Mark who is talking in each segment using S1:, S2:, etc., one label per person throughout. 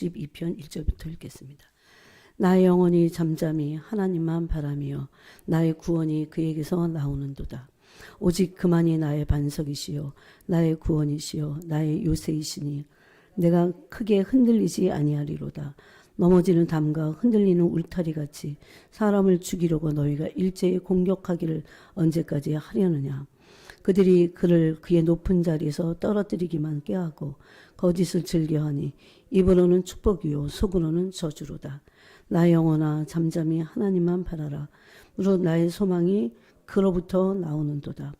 S1: 62편 1절부터 읽겠습니다. 나의 영혼이 잠잠히 하나님만 바라며 나의 구원이 그에게서 나오는도다. 오직 그만이 나의 반석이시요 나의 구원이시요 나의 요새이시니 내가 크게 흔들리지 아니하리로다. 넘어지는 담과 흔들리는 울타리같이 사람을 죽이려고 너희가 일제히 공격하기를 언제까지 하려느냐. 그들이 그를 그의 높은 자리에서 떨어뜨리기만 꾀하고 거짓을 즐겨하니 입으로는 축복이요 속으로는 저주로다. 나의 영혼아 잠잠히 하나님만 바라라. 무릇 나의 소망이 그로부터 나오는도다.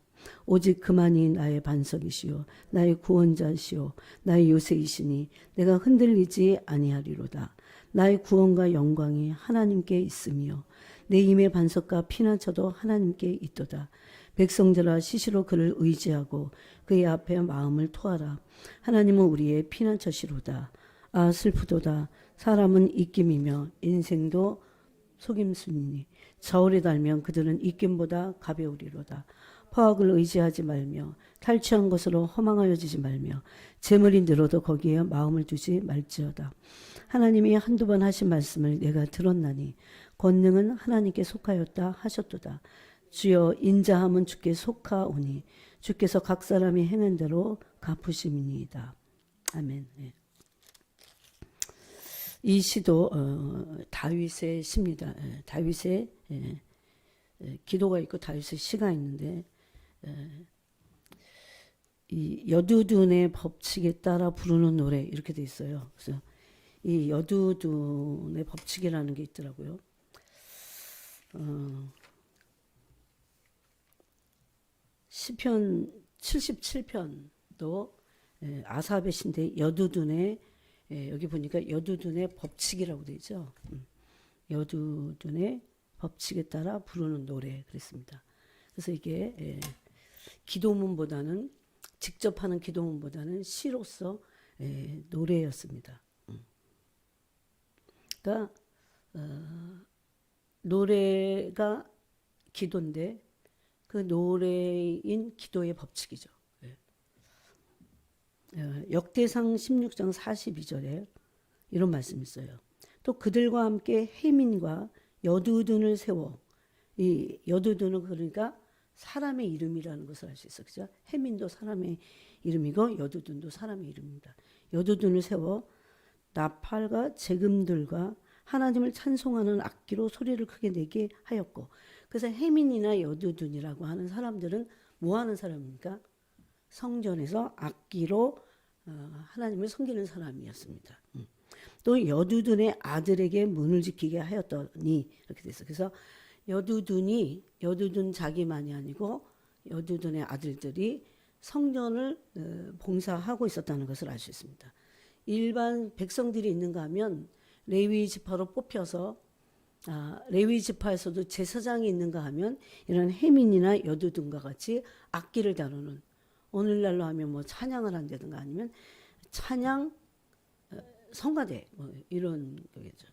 S1: 오직 그만이 나의 반석이시요 나의 구원자시요 나의 요새이시니 내가 흔들리지 아니하리로다. 나의 구원과 영광이 하나님께 있으며 내 힘의 반석과 피난처도 하나님께 있도다. 백성들아 시시로 그를 의지하고 그의 앞에 마음을 토하라. 하나님은 우리의 피난처시로다. 아 슬프도다. 사람은 입김이며 인생도 속임수니 저울에 달면 그들은 입김보다 가벼우리로다. 포악을 의지하지 말며 탈취한 것으로 허망하여지지 말며 재물이 늘어도 거기에 마음을 두지 말지어다. 하나님이 한두 번 하신 말씀을 내가 들었나니 권능은 하나님께 속하였다 하셨도다. 주여 인자함은 주께 속하오니 주께서 각 사람이 행한 대로 갚으심이니이다. 아멘. 네. 이 시도 다윗의 시입니다. 다윗의 기도가 있고 다윗의 시가 있는데 이 여두둔의 법칙에 따라 부르는 노래 이렇게 돼 있어요. 그래서 이 여두둔의 법칙이라는 게 있더라고요. 시편 77편도 아삽의 시인데 여두둔의 여기 보니까 여두둔의 법칙이라고 되어 있죠. 여두둔의 법칙에 따라 부르는 노래 그랬습니다. 그래서 이게 기도문보다는 직접 하는 기도문보다는 시로서 노래였습니다. 그러니까 노래가 기도인데 그 노래인 기도의 법칙이죠. 역대상 16장 42절에 이런 말씀이 있어요. 또 그들과 함께 해민과 여두둔을 세워 이 여두둔은 그러니까 사람의 이름이라는 것을 알 수 있어요. 그죠? 해민도 사람의 이름이고 여두둔도 사람의 이름입니다. 여두둔을 세워 나팔과 제금들과 하나님을 찬송하는 악기로 소리를 크게 내게 하였고 그래서 해민이나 여두둔이라고 하는 사람들은 뭐 하는 사람입니까? 성전에서 악기로 하나님을 섬기는 사람이었습니다. 또 여두둔의 아들에게 문을 지키게 하였더니 이렇게 됐어요. 그래서 여두둔 자기만이 아니고 여두둔의 아들들이 성전을 봉사하고 있었다는 것을 알 수 있습니다. 일반 백성들이 있는가 하면 레위 지파로 뽑혀서 레위 지파에서도 제사장이 있는가 하면 이런 해민이나 여두둔과 같이 악기를 다루는 오늘날로 하면 뭐 찬양을 한다든가 아니면 찬양 성가대 뭐 이런 거겠죠.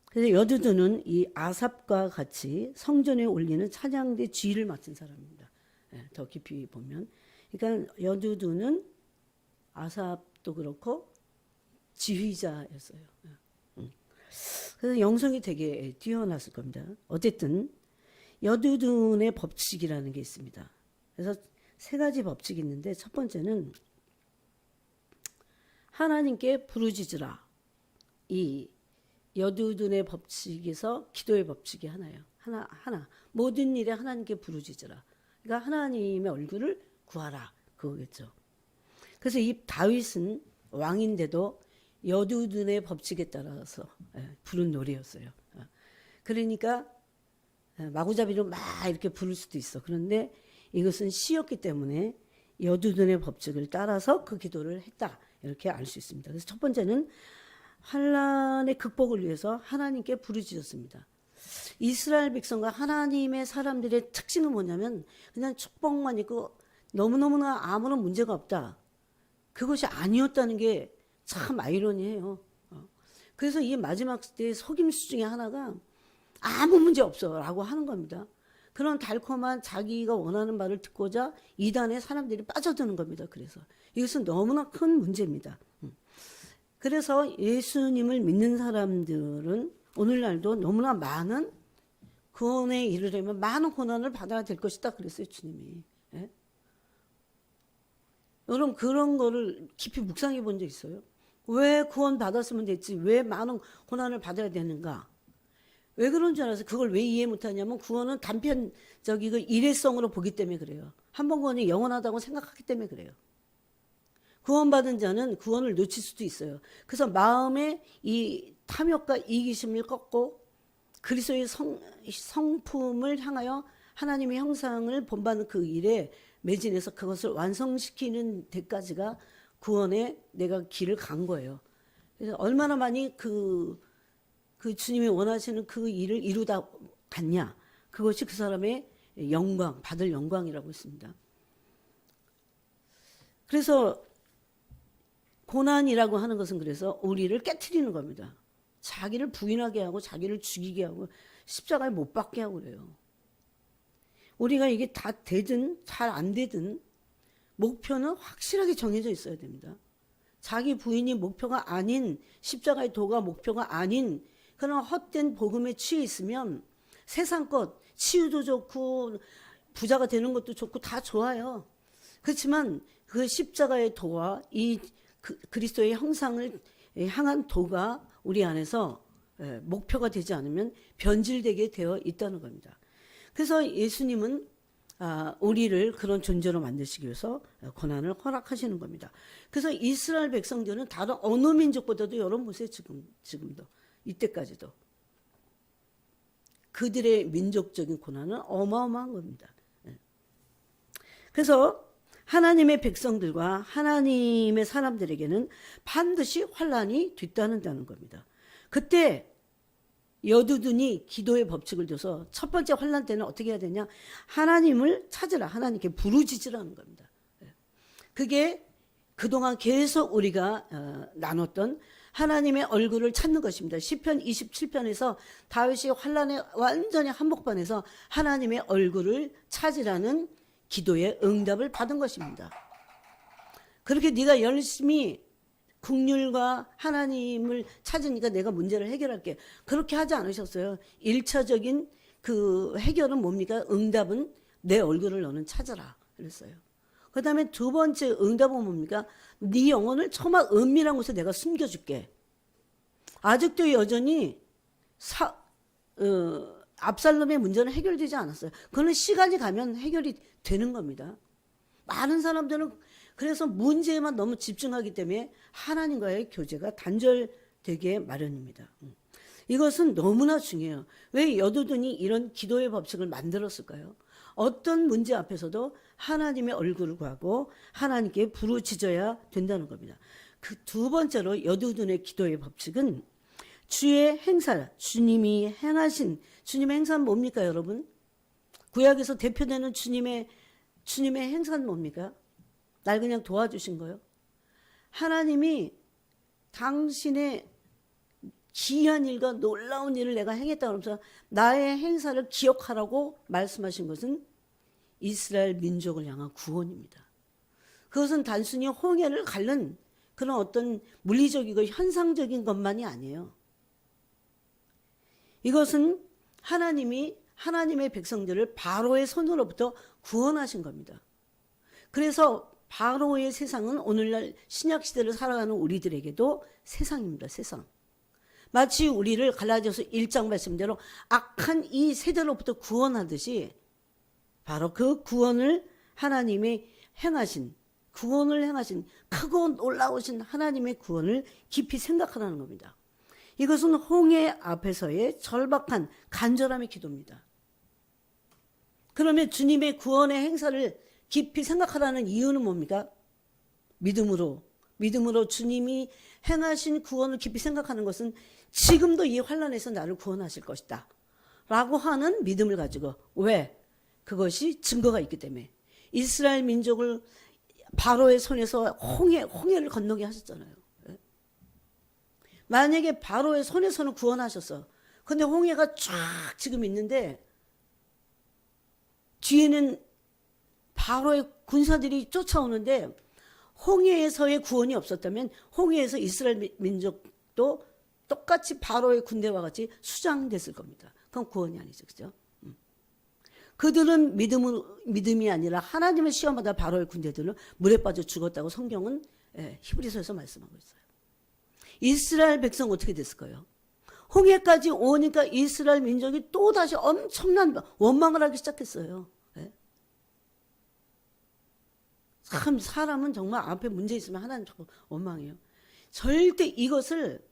S1: 그래서 여두둔은 이 아삽과 같이 성전에 올리는 찬양대 지휘를 맡은 사람입니다. 더 깊이 보면, 그러니까 여두둔은 아삽도 그렇고 지휘자였어요. 그래서 영성이 되게 뛰어났을 겁니다. 어쨌든 여두둔의 법칙이라는 게 있습니다. 그래서 세 가지 법칙이 있는데 첫 번째는 하나님께 부르짖으라. 이 여두둔의 법칙에서 기도의 법칙이 하나예요. 하나. 모든 일에 하나님께 부르짖으라. 그러니까 하나님의 얼굴을 구하라. 그거겠죠. 그래서 이 다윗은 왕인데도 여두둔의 법칙에 따라서 부른 노래였어요. 그러니까 마구잡이로 막 이렇게 부를 수도 있어. 그런데 이것은 시였기 때문에 여두둔의 법칙을 따라서 그 기도를 했다. 이렇게 알 수 있습니다. 그래서 첫 번째는 환난의 극복을 위해서 하나님께 부르짖었습니다. 이스라엘 백성과 하나님의 사람들의 특징은 뭐냐면 그냥 축복만 있고 너무너무나 아무런 문제가 없다. 그것이 아니었다는 게 참 아이러니해요. 그래서 이 마지막 때의 속임수 중에 하나가 아무 문제 없어 라고 하는 겁니다. 그런 달콤한 자기가 원하는 말을 듣고자 이단에 사람들이 빠져드는 겁니다. 그래서 이것은 너무나 큰 문제입니다. 그래서 예수님을 믿는 사람들은 오늘날도 너무나 많은 구원에 이르려면 많은 고난을 받아야 될 것이다 그랬어요, 주님이. 예? 여러분 그런 거를 깊이 묵상해 본 적 있어요? 왜 구원 받았으면 됐지 왜 많은 고난을 받아야 되는가? 왜 그런 줄 알아서 그걸 왜 이해 못하냐면 구원은 단편적이고 일회성으로 보기 때문에 그래요. 한 번 구원이 영원하다고 생각하기 때문에 그래요. 구원받은 자는 구원을 놓칠 수도 있어요. 그래서 마음에 이 탐욕과 이기심을 꺾고 그리스도의 성품을 향하여 하나님의 형상을 본받는 그 일에 매진해서 그것을 완성시키는 데까지가 구원에 내가 길을 간 거예요. 그래서 얼마나 많이 그 주님이 원하시는 그 일을 이루다 갔냐. 그것이 그 사람의 영광, 받을 영광이라고 했습니다. 그래서 고난이라고 하는 것은 그래서 우리를 깨트리는 겁니다. 자기를 부인하게 하고 자기를 죽이게 하고 십자가에 못 박게 하고 그래요. 우리가 이게 다 되든 잘 안 되든 목표는 확실하게 정해져 있어야 됩니다. 자기 부인이 목표가 아닌 십자가의 도가 목표가 아닌 그런 헛된 복음에 취해 있으면 세상 것 치유도 좋고 부자가 되는 것도 좋고 다 좋아요. 그렇지만 그 십자가의 도와 이 그리스도의 형상을 향한 도가 우리 안에서 목표가 되지 않으면 변질되게 되어 있다는 겁니다. 그래서 예수님은 우리를 그런 존재로 만드시기 위해서 고난을 허락하시는 겁니다. 그래서 이스라엘 백성들은 다른 어느 민족보다도 여러분 보세요. 지금도 이때까지도 그들의 민족적인 고난은 어마어마한 겁니다. 그래서 하나님의 백성들과 하나님의 사람들에게는 반드시 환난이 뒤따른다는 겁니다. 그때 여두둔이 기도의 법칙을 둬서 첫 번째 환난 때는 어떻게 해야 되냐? 하나님을 찾으라. 하나님께 부르짖으라는 겁니다. 그게 그동안 계속 우리가 나눴던 하나님의 얼굴을 찾는 것입니다. 시편 27편에서 다윗이 환난에 완전히 한복판에서 하나님의 얼굴을 찾으라는 기도의 응답을 받은 것입니다. 그렇게 네가 열심히 국률과 하나님을 찾으니까 내가 문제를 해결할게. 그렇게 하지 않으셨어요. 1차적인 그 해결은 뭡니까? 응답은 내 얼굴을 너는 찾아라. 그랬어요. 그 다음에 두 번째 응답은 뭡니까? 네 영혼을 처마 은밀한 곳에 내가 숨겨줄게. 아직도 여전히 압살롬의 문제는 해결되지 않았어요. 그거는 시간이 가면 해결이 되는 겁니다. 많은 사람들은 그래서 문제에만 너무 집중하기 때문에 하나님과의 교제가 단절되게 마련입니다. 이것은 너무나 중요해요. 왜 여두둔이 이런 기도의 법칙을 만들었을까요? 어떤 문제 앞에서도 하나님의 얼굴을 구하고 하나님께 부르짖어야 된다는 겁니다. 그 두 번째로 여두둔의 기도의 법칙은 주의 행사, 주님이 행하신 주님의 행사는 뭡니까, 여러분? 구약에서 대표되는 주님의 행사는 뭡니까? 날 그냥 도와주신 거요. 하나님이 당신의 기이한 일과 놀라운 일을 내가 행했다 그러면서 나의 행사를 기억하라고 말씀하신 것은 이스라엘 민족을 향한 구원입니다. 그것은 단순히 홍해를 가른 그런 어떤 물리적이고 현상적인 것만이 아니에요. 이것은 하나님이 하나님의 백성들을 바로의 손으로부터 구원하신 겁니다. 그래서 바로의 세상은 오늘날 신약시대를 살아가는 우리들에게도 세상입니다. 세상. 마치 우리를 갈라디아서 1장 말씀대로 악한 이 세대로부터 구원하듯이 바로 그 구원을 하나님이 구원을 행하신 크고 놀라우신 하나님의 구원을 깊이 생각하라는 겁니다. 이것은 홍해 앞에서의 절박한 간절함의 기도입니다. 그러면 주님의 구원의 행사를 깊이 생각하라는 이유는 뭡니까? 믿음으로 주님이 행하신 구원을 깊이 생각하는 것은 지금도 이 환난에서 나를 구원하실 것이다 라고 하는 믿음을 가지고. 왜? 그것이 증거가 있기 때문에. 이스라엘 민족을 바로의 손에서 홍해를 건너게 하셨잖아요. 만약에 바로의 손에서는 구원하셨어. 근데 홍해가 쫙 지금 있는데 뒤에는 바로의 군사들이 쫓아오는데 홍해에서의 구원이 없었다면 홍해에서 이스라엘 민족도 똑같이 바로의 군대와 같이 수장됐을 겁니다. 그건 구원이 아니죠. 그죠? 그들은 믿음이 아니라 하나님을 시험하다 바로의 군대들은 물에 빠져 죽었다고 성경은 히브리서에서 말씀하고 있어요. 이스라엘 백성 어떻게 됐을까요? 홍해까지 오니까 이스라엘 민족이 또다시 엄청난 원망을 하기 시작했어요. 참 사람은 정말 앞에 문제 있으면 하나님 자꾸 원망해요. 절대 이것을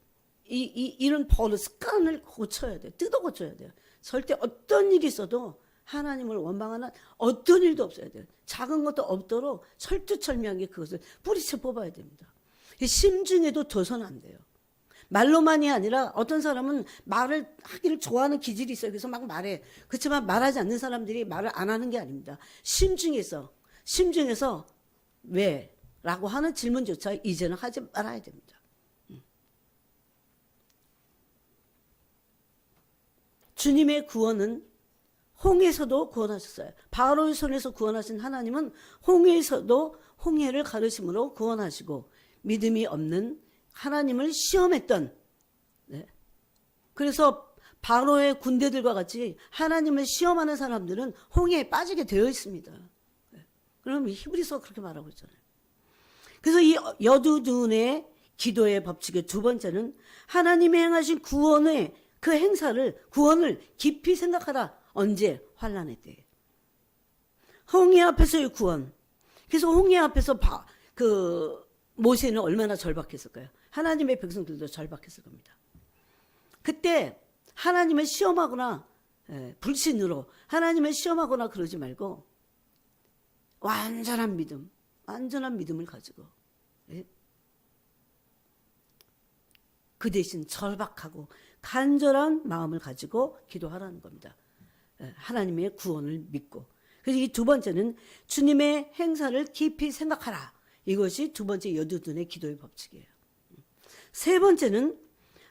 S1: 이런 버릇 습관을 고쳐야 돼요. 뜯어 고쳐야 돼요. 절대 어떤 일이 있어도 하나님을 원망하는 어떤 일도 없어야 돼요. 작은 것도 없도록 철두철미하게 그것을 뿌리채 뽑아야 됩니다. 심중에도 둬서는 안 돼요. 말로만이 아니라 어떤 사람은 말을 하기를 좋아하는 기질이 있어요. 그래서 막 말해. 그렇지만 말하지 않는 사람들이 말을 안 하는 게 아닙니다. 심중에서 왜? 라고 하는 질문조차 이제는 하지 말아야 됩니다. 주님의 구원은 홍해에서도 구원하셨어요. 바로의 손에서 구원하신 하나님은 홍해에서도 홍해를 가르침으로 구원하시고 믿음이 없는 하나님을 시험했던 그래서 바로의 군대들과 같이 하나님을 시험하는 사람들은 홍해에 빠지게 되어 있습니다. 그럼 히브리서 그렇게 말하고 있잖아요. 그래서 이 여두둔의 기도의 법칙의 두 번째는 하나님이 행하신 구원의 그 행사를 구원을 깊이 생각하라. 언제? 환난의 때에. 홍해 앞에서의 구원. 그래서 홍해 앞에서 모세는 얼마나 절박했을까요? 하나님의 백성들도 절박했을 겁니다. 그때 하나님을 시험하거나 불신으로 하나님을 시험하거나 그러지 말고 완전한 믿음을 가지고 그 대신 절박하고 간절한 마음을 가지고 기도하라는 겁니다. 하나님의 구원을 믿고. 그래서 이 두 번째는 주님의 행사를 깊이 생각하라. 이것이 두 번째 여두둔의 기도의 법칙이에요. 세 번째는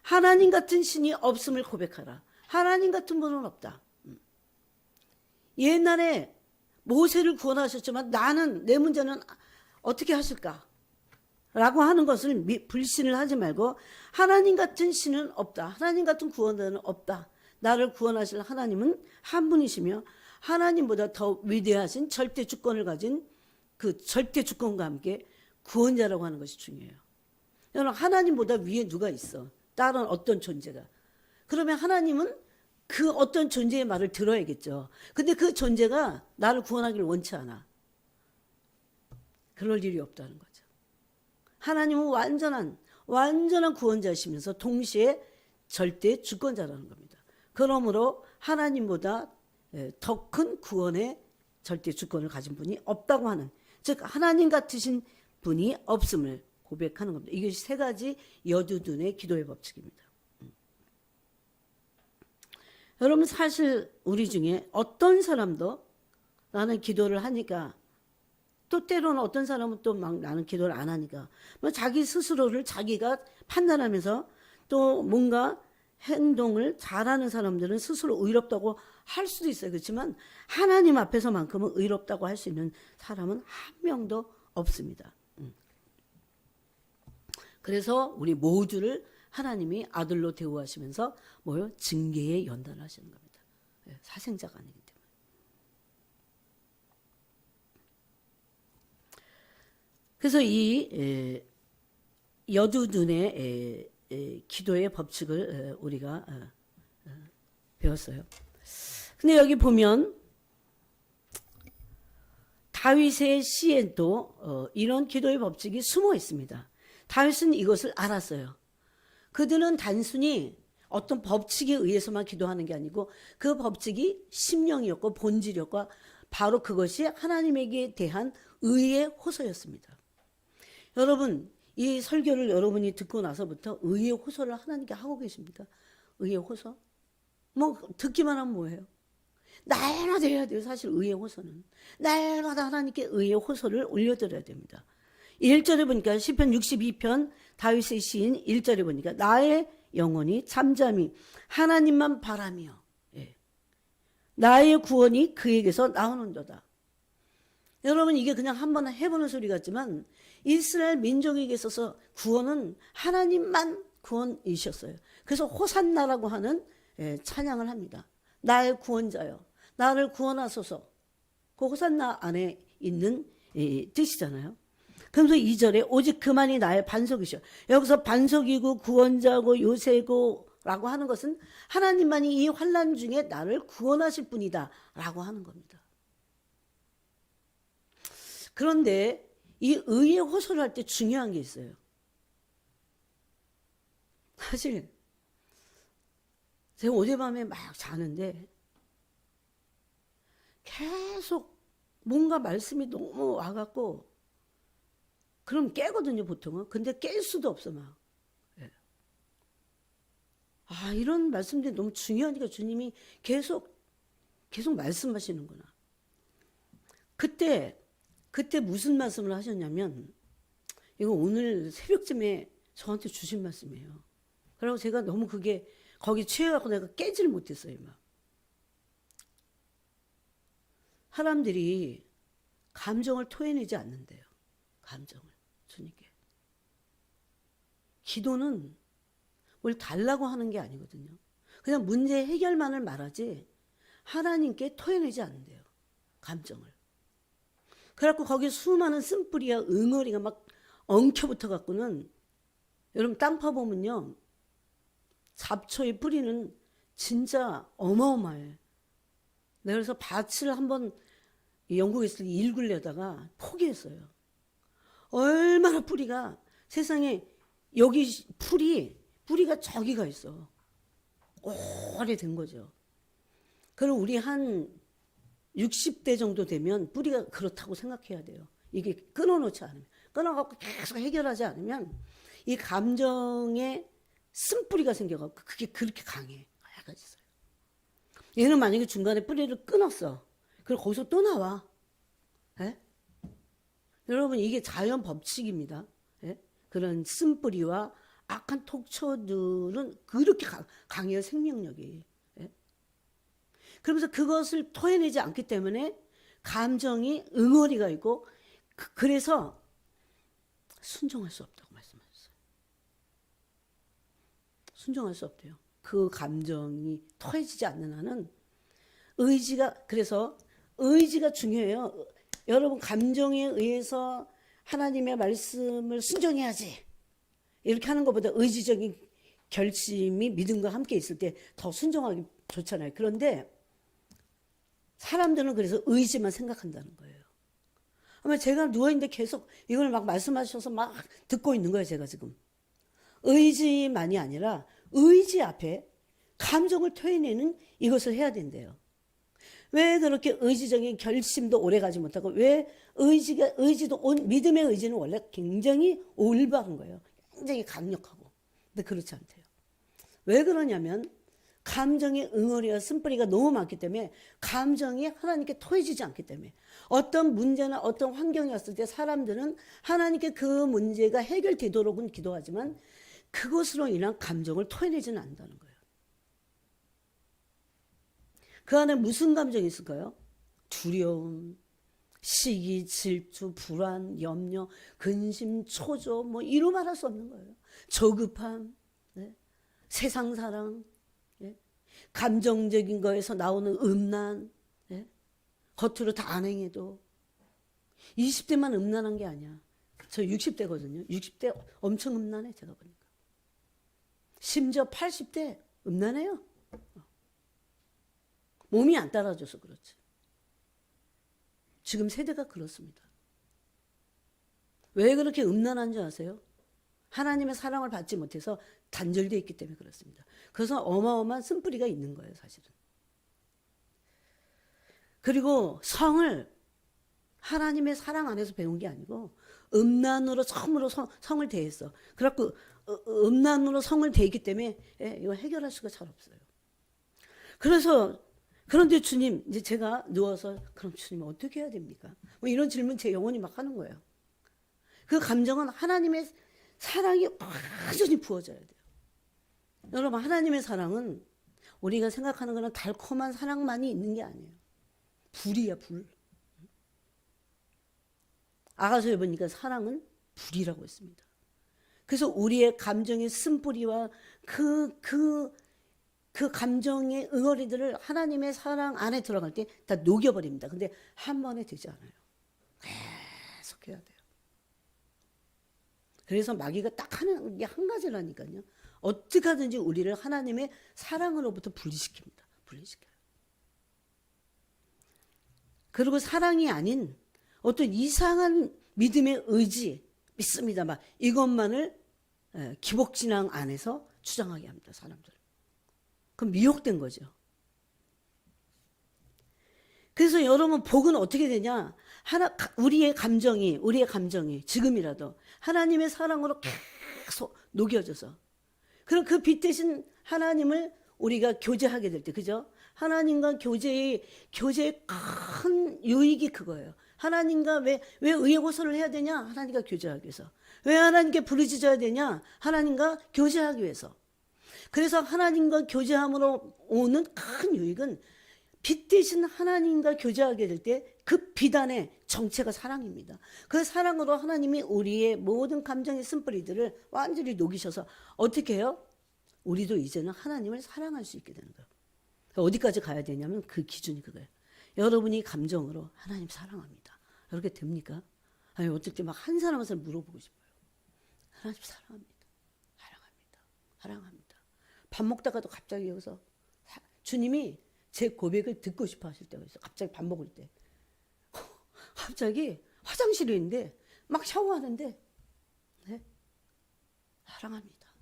S1: 하나님 같은 신이 없음을 고백하라. 하나님 같은 분은 없다. 옛날에 모세를 구원하셨지만 나는 내 문제는 어떻게 하실까? 라고 하는 것을 불신을 하지 말고 하나님 같은 신은 없다. 하나님 같은 구원자는 없다. 나를 구원하실 하나님은 한 분이시며 하나님보다 더 위대하신 절대 주권을 가진 그 절대 주권과 함께 구원자라고 하는 것이 중요해요. 여러분 하나님보다 위에 누가 있어? 다른 어떤 존재가. 그러면 하나님은 그 어떤 존재의 말을 들어야겠죠. 근데 그 존재가 나를 구원하기를 원치 않아. 그럴 일이 없다는 거죠. 하나님은 완전한 구원자이시면서 동시에 절대 주권자라는 겁니다. 그러므로 하나님보다 더 큰 구원의 절대 주권을 가진 분이 없다고 하는, 즉 하나님 같으신 분이 없음을 고백하는 겁니다. 이것이 세 가지 여두둔의 기도의 법칙입니다. 여러분 사실 우리 중에 어떤 사람도 나는 기도를 하니까 또 때로는 어떤 사람은 또 막 나는 기도를 안 하니까 자기 스스로를 자기가 판단하면서 또 뭔가 행동을 잘하는 사람들은 스스로 의롭다고 할 수도 있어요. 그렇지만 하나님 앞에서만큼은 의롭다고 할 수 있는 사람은 한 명도 없습니다. 그래서 우리 모두를 하나님이 아들로 대우하시면서 징계에 연단하시는 겁니다. 사생자가 아니기 때문에. 그래서 이 여두둔의 기도의 법칙을 우리가 배웠어요. 근데 여기 보면 다윗의 시에도 이런 기도의 법칙이 숨어 있습니다. 다윗은 이것을 알았어요. 그들은 단순히 어떤 법칙에 의해서만 기도하는 게 아니고 그 법칙이 심령이었고 본질이었고 바로 그것이 하나님에게 대한 의의 호소였습니다. 여러분 이 설교를 여러분이 듣고 나서부터 의의 호소를 하나님께 하고 계십니까? 의의 호소? 듣기만 하면 뭐예요? 날마다 해야 돼요. 사실 의의 호소는. 날마다 하나님께 의의 호소를 올려드려야 됩니다. 1절에 보니까 시편 62편 다윗의 시인 1절에 보니까 나의 영혼이 잠잠히 하나님만 바라며 나의 구원이 그에게서 나오는도다. 여러분 이게 그냥 한번 해보는 소리 같지만 이스라엘 민족에게 있어서 구원은 하나님만 구원이셨어요. 그래서 호산나라고 하는 찬양을 합니다. 나의 구원자여, 나를 구원하소서. 그 호산나 안에 있는 뜻이잖아요. 그러면서 2절에 오직 그만이 나의 반석이시여. 여기서 반석이고 구원자고 요새고 라고 하는 것은 하나님만이 이 환난 중에 나를 구원하실 분이다 라고 하는 겁니다. 그런데 이 의의 호소를 할 때 중요한 게 있어요. 사실 제가 어젯밤에 막 자는데 계속 뭔가 말씀이 너무 와갖고 그럼 깨거든요, 보통은. 근데 깰 수도 없어, 막. 이런 말씀들이 너무 중요하니까 주님이 계속 말씀하시는구나. 그때 무슨 말씀을 하셨냐면, 이거 오늘 새벽쯤에 저한테 주신 말씀이에요. 그리고 제가 너무 그게 거기 취해갖고 내가 깨지를 못했어요, 막. 사람들이 감정을 토해내지 않는데요. 감정을 주님께. 기도는 뭘 달라고 하는 게 아니거든요. 그냥 문제 해결만을 말하지 하나님께 토해내지 않는데요. 감정을. 그래갖고 거기에 수많은 쓴뿌리와 응어리가 막 엉켜붙어 갖고는 여러분 땅 파보면요. 잡초의 뿌리는 진짜 어마어마해. 내가 그래서 밭을 한번 영국에 있을 때 일구려다가 포기했어요. 얼마나 뿌리가 세상에 여기 뿌리가 저기가 있어. 오래된 거죠. 그럼 우리 한 60대 정도 되면 뿌리가 그렇다고 생각해야 돼요. 이게 끊어놓지 않으면. 끊어갖고 계속 해결하지 않으면 이 감정에 쓴뿌리가 생겨갖고 그게 그렇게 강해. 약간 있어요. 얘는 만약에 중간에 뿌리를 끊었어. 그리고 거기서 또 나와. 에? 여러분 이게 자연 법칙입니다. 에? 그런 쓴뿌리와 악한 톡초들은 그렇게 강해요. 생명력이. 에? 그러면서 그것을 토해내지 않기 때문에 감정이 응어리가 있고 그래서 순종할 수 없다고 말씀하셨어요. 순종할 수 없대요. 그 감정이 토해지지 않는 한은 그래서 의지가 중요해요. 여러분 감정에 의해서 하나님의 말씀을 순종해야지 이렇게 하는 것보다 의지적인 결심이 믿음과 함께 있을 때 더 순종하기 좋잖아요. 그런데 사람들은 그래서 의지만 생각한다는 거예요. 아마 제가 누워있는데 계속 이걸 막 말씀하셔서 막 듣고 있는 거예요. 제가 지금. 의지만이 아니라 의지 앞에 감정을 토해내는 이것을 해야 된대요. 왜 그렇게 의지적인 결심도 오래가지 못하고 왜 믿음의 의지는 원래 굉장히 올바른 거예요. 굉장히 강력하고. 근데 그렇지 않대요. 왜 그러냐면 감정의 응어리와 쓴뿌리가 너무 많기 때문에 감정이 하나님께 토해지지 않기 때문에 어떤 문제나 어떤 환경이 왔을 때 사람들은 하나님께 그 문제가 해결되도록은 기도하지만 그것으로 인한 감정을 토해내지는 않는다는 거예요. 그 안에 무슨 감정이 있을까요? 두려움, 시기, 질투, 불안, 염려, 근심, 초조 뭐 이루 말할 수 없는 거예요. 저급함, 네? 세상 사랑, 네? 감정적인 거에서 나오는 음란, 네? 겉으로 다 안 행해도 20대만 음란한 게 아니야. 저 60대거든요. 60대 엄청 음란해 제가 보니까. 심지어 80대 음란해요. 몸이 안 따라줘서 그렇지. 지금 세대가 그렇습니다. 왜 그렇게 음란한 줄 아세요? 하나님의 사랑을 받지 못해서 단절되어 있기 때문에 그렇습니다. 그래서 어마어마한 쓴뿌리가 있는 거예요, 사실은. 그리고 성을 하나님의 사랑 안에서 배운 게 아니고 음란으로 처음으로 성을 대했어. 그래갖고 음란으로 성을 대했기 때문에 이거 해결할 수가 잘 없어요. 그런데 주님, 이제 제가 누워서 그럼 주님 어떻게 해야 됩니까? 뭐 이런 질문 제 영혼이 막 하는 거예요. 그 감정은 하나님의 사랑이 완전히 부어져야 돼요. 여러분 하나님의 사랑은 우리가 생각하는 거는 달콤한 사랑만이 있는 게 아니에요. 불이야 불. 아가서에 보니까 사랑은 불이라고 했습니다. 그래서 우리의 감정의 쓴뿌리와 그 감정의 응어리들을 하나님의 사랑 안에 들어갈 때 다 녹여버립니다. 근데 한 번에 되지 않아요. 계속 해야 돼요. 그래서 마귀가 딱 하는 게 한 가지라니까요. 어떻게 하든지 우리를 하나님의 사랑으로부터 분리시킵니다. 분리시켜요. 그리고 사랑이 아닌 어떤 이상한 믿음의 의지, 믿습니다. 막 이것만을 기복신앙 안에서 주장하게 합니다. 사람들을. 그럼 미혹된 거죠. 그래서 여러분 복은 어떻게 되냐? 우리의 감정이 지금이라도 하나님의 사랑으로 계속 녹여져서, 그럼 그 빛 대신 하나님을 우리가 교제하게 될 때, 그죠? 하나님과 교제의 큰 유익이 그거예요. 하나님과 왜 의의 호소를 해야 되냐? 하나님과 교제하기 위해서. 왜 하나님께 부르짖어야 되냐? 하나님과 교제하기 위해서. 그래서 하나님과 교제함으로 오는 큰 유익은 빛 대신 하나님과 교제하게 될 때 그 빛 안에 정체가 사랑입니다. 그 사랑으로 하나님이 우리의 모든 감정의 쓴뿌리들을 완전히 녹이셔서 어떻게 해요? 우리도 이제는 하나님을 사랑할 수 있게 되는 거예요. 어디까지 가야 되냐면 그 기준이 그거예요. 여러분이 감정으로 하나님 사랑합니다. 이렇게 됩니까? 아니 어쩔 때 막 한 사람한테 물어보고 싶어요. 하나님 사랑합니다. 사랑합니다. 사랑합니다. 밥 먹다가도 갑자기 여기서 주님이 제 고백을 듣고 싶어 하실 때가 있어요. 갑자기 밥 먹을 때. 갑자기 화장실에 있는데 막 샤워하는데 네? 사랑합니다.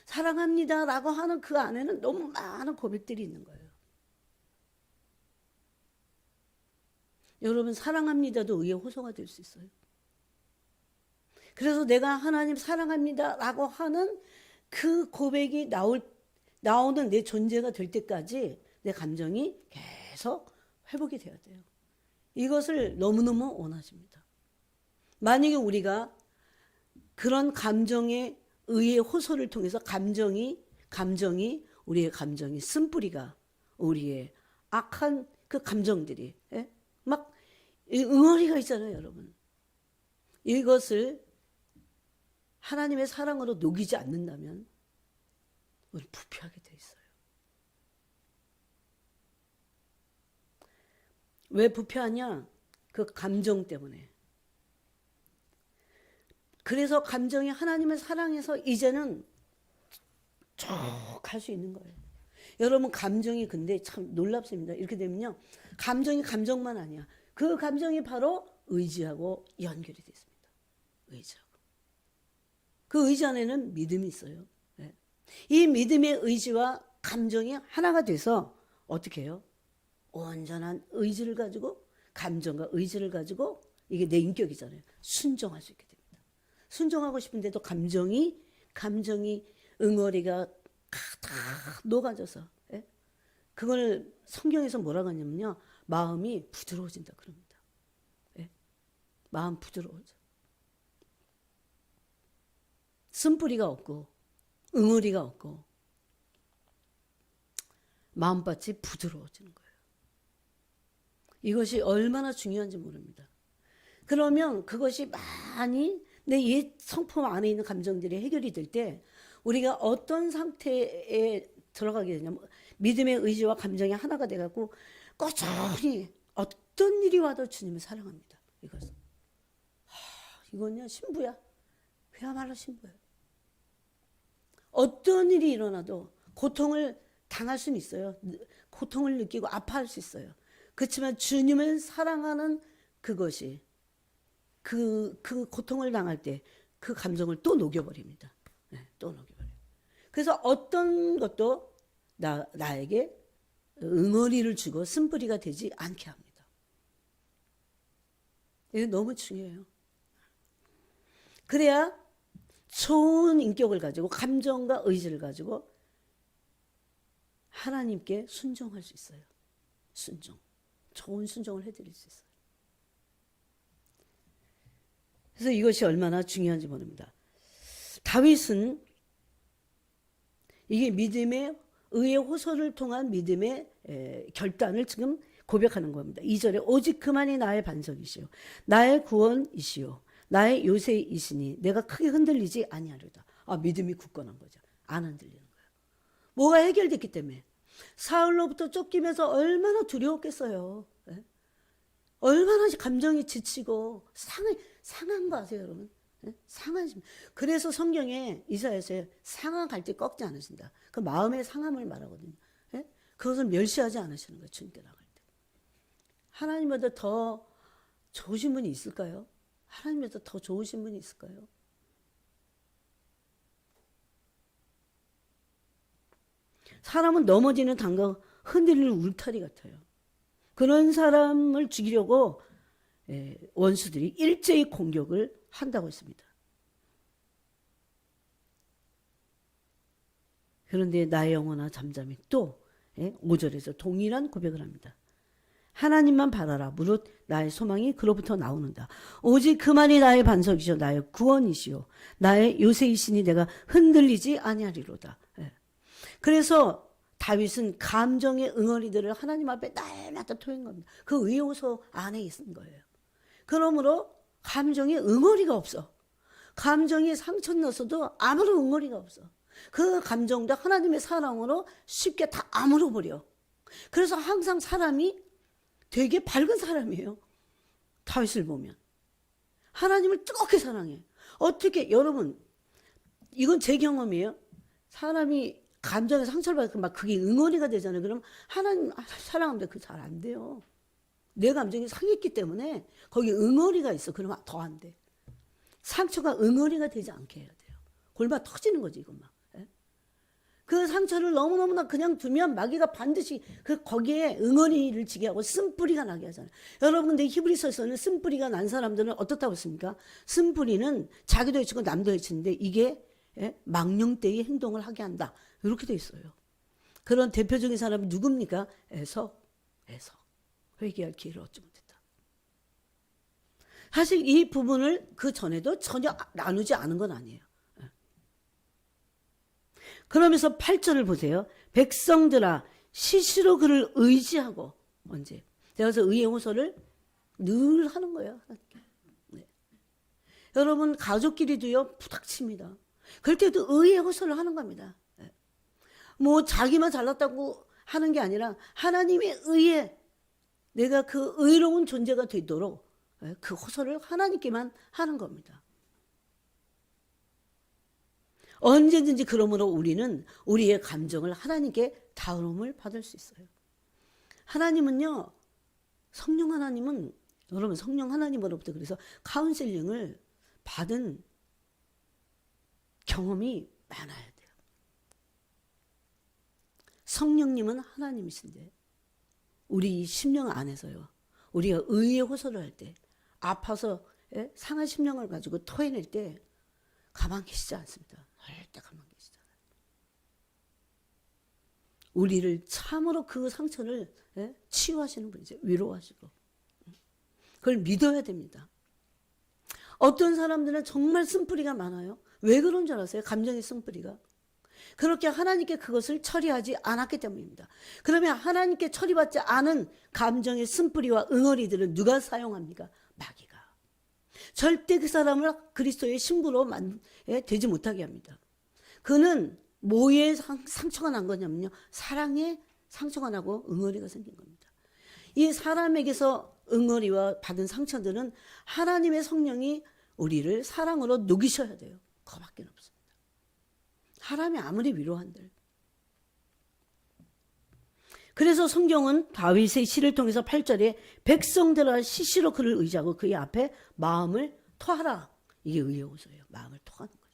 S1: 사랑합니다라고 하는 그 안에는 너무 많은 고백들이 있는 거예요. 여러분 사랑합니다도 의의 호소가 될 수 있어요. 그래서 내가 하나님 사랑합니다라고 하는 그 고백이 나오는 내 존재가 될 때까지 내 감정이 계속 회복이 돼야 돼요. 이것을 너무너무 원하십니다. 만약에 우리가 그런 감정의 의의 호소를 통해서 감정이 우리의 감정이 쓴뿌리가 우리의 악한 그 감정들이 막 응어리가 있잖아요, 여러분. 이것을 하나님의 사랑으로 녹이지 않는다면 우리 부패하게 돼 있어요. 왜 부패하냐? 그 감정 때문에. 그래서 감정이 하나님을 사랑해서 이제는 쭉 갈 수 있는 거예요. 여러분 감정이 근데 참 놀랍습니다. 이렇게 되면요. 감정이 감정만 아니야. 그 감정이 바로 의지하고 연결이 되어 있습니다. 의지하고. 그 의지 안에는 믿음이 있어요. 네. 이 믿음의 의지와 감정이 하나가 돼서 어떻게 해요? 온전한 의지를 가지고 감정과 의지를 가지고 이게 내 인격이잖아요. 순종할 수 있게 됩니다. 순종하고 싶은데도 감정이 응어리가 다 녹아져서 그걸 성경에서 뭐라고 하냐면요. 마음이 부드러워진다 그럽니다. 마음 부드러워져. 쓴뿌리가 없고 응어리가 없고 마음밭이 부드러워지는 거예요. 이것이 얼마나 중요한지 모릅니다. 그러면 그것이 많이 내 옛 성품 안에 있는 감정들이 해결이 될 때 우리가 어떤 상태에 들어가게 되냐면 믿음의 의지와 감정이 하나가 돼갖고 꾸준히 어떤 일이 와도 주님을 사랑합니다. 이건요 신부야. 그야말로 신부예요. 어떤 일이 일어나도 고통을 당할 수는 있어요. 고통을 느끼고 아파할 수 있어요. 그렇지만 주님을 사랑하는 그것이 그 고통을 당할 때 그 감정을 또 녹여버립니다. 또 녹여버려요. 그래서 어떤 것도 나에게 응어리를 주고 쓴뿌리가 되지 않게 합니다. 이게 너무 중요해요. 그래야 좋은 인격을 가지고 감정과 의지를 가지고 하나님께 순종할 수 있어요. 좋은 순종을 해드릴 수 있어요. 그래서 이것이 얼마나 중요한지 모릅니다. 다윗은 이게 믿음의 의의 호소를 통한 믿음의 결단을 지금 고백하는 겁니다. 2절에 오직 그만이 나의 반석이시요 나의 구원이시요 나의 요새이시니 내가 크게 흔들리지 아니하리로다. 믿음이 굳건한 거죠. 안 흔들리는 거예요. 뭐가 해결됐기 때문에. 사울로부터 쫓기면서 얼마나 두려웠겠어요. 예? 얼마나 감정이 지치고 상한 거 아세요, 여러분? 예? 그래서 성경에 이사야서에 상한 갈 때 꺾지 않으신다. 그 마음의 상함을 말하거든요. 예? 그것을 멸시하지 않으시는 거예요, 주님께 나갈 때. 하나님보다 더 좋으신 분이 있을까요? 하나님보다 더 좋으신 분이 있을까요? 사람은 넘어지는 담과 흔들리는 울타리 같아요. 그런 사람을 죽이려고 원수들이 일제히 공격을 한다고 했습니다. 그런데 나의 영혼아 잠잠히 또 5절에서 동일한 고백을 합니다. 하나님만 바라라. 무릇 나의 소망이 그로부터 나오는다. 오직 그만이 나의 반석이시오 나의 구원이시오 나의 요새이시니 내가 흔들리지 아니하리로다. 그래서 다윗은 감정의 응어리들을 하나님 앞에 날마다 토한 겁니다. 그 의호소 안에 있는 거예요. 그러므로 감정에 응어리가 없어. 감정이 상처 넣어서도 아무런 응어리가 없어. 그 감정도 하나님의 사랑으로 쉽게 다 아물어버려. 그래서 항상 사람이 되게 밝은 사람이에요. 다윗을 보면. 하나님을 뜨겁게 사랑해. 어떻게, 여러분, 이건 제 경험이에요. 사람이 감정에 상처를 받고 막 그게 응어리가 되잖아요. 그럼 하나님 사랑합니다. 그거 잘 안 돼요. 내 감정이 상했기 때문에 거기 응어리가 있어. 그러면 더 안 돼. 상처가 응어리가 되지 않게 해야 돼요. 골마 터지는 거지, 이건 막. 그 상처를 너무너무나 그냥 두면 마귀가 반드시 거기에 응어리를 지게 하고 쓴뿌리가 나게 하잖아요. 여러분, 근데 히브리서에서는 쓴뿌리가 난 사람들은 어떻다고 했습니까? 쓴뿌리는 자기도 해치고 남도 해치는데 이게 망령되이 행동을 하게 한다. 이렇게 돼 있어요. 그런 대표적인 사람이 누굽니까? 에서. 회개할 기회를 얻지 못했다. 사실 이 부분을 그 전에도 전혀 나누지 않은 건 아니에요. 그러면서 8절을 보세요. 백성들아 시시로 그를 의지하고. 언제? 그래서 의의 호소를 늘 하는 거예요. 네. 여러분 가족끼리도요 부닥칩니다. 그럴 때도 의의 호소를 하는 겁니다. 네. 뭐 자기만 잘났다고 하는 게 아니라 하나님의 의에 내가 그 의로운 존재가 되도록 그 호소를 하나님께만 하는 겁니다. 언제든지 그러므로 우리는 우리의 감정을 하나님께 다름을 받을 수 있어요. 하나님은요, 성령 하나님은, 여러분 성령 하나님으로부터 그래서 카운셀링을 받은 경험이 많아야 돼요. 성령님은 하나님이신데 우리 심령 안에서요, 우리가 의의 호소를 할 때, 아파서 상한 심령을 가지고 토해낼 때 가만 계시지 않습니다. 절대 가만 계시잖아요. 우리를 참으로 그 상처를 치유하시는 분이죠. 위로하시고. 그걸 믿어야 됩니다. 어떤 사람들은 정말 쓴뿌리가 많아요. 왜 그런 줄 아세요? 감정의 쓴뿌리가. 그렇게 하나님께 그것을 처리하지 않았기 때문입니다. 그러면 하나님께 처리받지 않은 감정의 쓴뿌리와 응어리들은 누가 사용합니까? 마귀가. 절대 그 사람을 그리스도의 신부로 되지 못하게 합니다. 그는 뭐에 상처가 난 거냐면요, 사랑에 상처가 나고 응어리가 생긴 겁니다. 이 사람에게서 응어리와 받은 상처들은 하나님의 성령이 우리를 사랑으로 녹이셔야 돼요. 그거밖에 없습니다. 사람이 아무리 위로한들. 그래서 성경은 다윗의 시를 통해서 8절에 백성들아 시시로 그를 의지하고 그의 앞에 마음을 토하라. 이게 의의 호소예요. 마음을 토하는 거죠.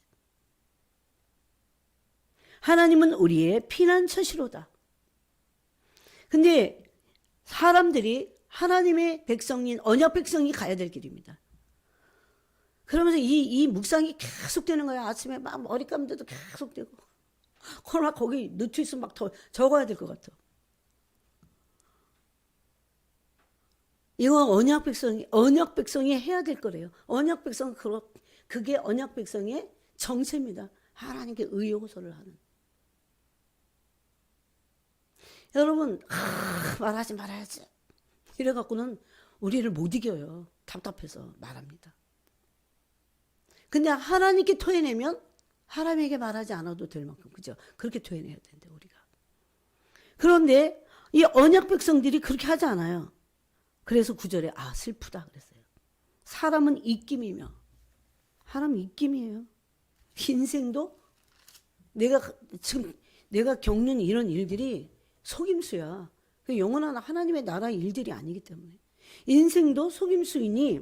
S1: 하나님은 우리의 피난처시로다. 근데 사람들이 하나님의 백성인 언약 백성이 가야 될 길입니다. 그러면서 이 묵상이 계속 되는 거예요. 아침에 막 머리 감는데도 계속 되고. 그러나 거기 노트스 막 더 적어야 될 것 같아. 이거 언약 백성이 해야 될 거래요. 언약 백성은 그게 언약 백성의 정체입니다. 하나님께 의의 호소를 하는. 여러분, 말하지 말아야지. 이래갖고는 우리를 못 이겨요. 답답해서 말합니다. 근데 하나님께 토해내면 하나님에게 말하지 않아도 될 만큼, 그죠? 그렇게 토해내야 되는데, 우리가. 그런데 이 언약 백성들이 그렇게 하지 않아요. 그래서 9절에 슬프다 그랬어요. 사람은 입김이며, 사람은 입김이에요. 인생도 지금 내가 겪는 이런 일들이 속임수야. 영원한 하나님의 나라의 일들이 아니기 때문에. 인생도 속임수이니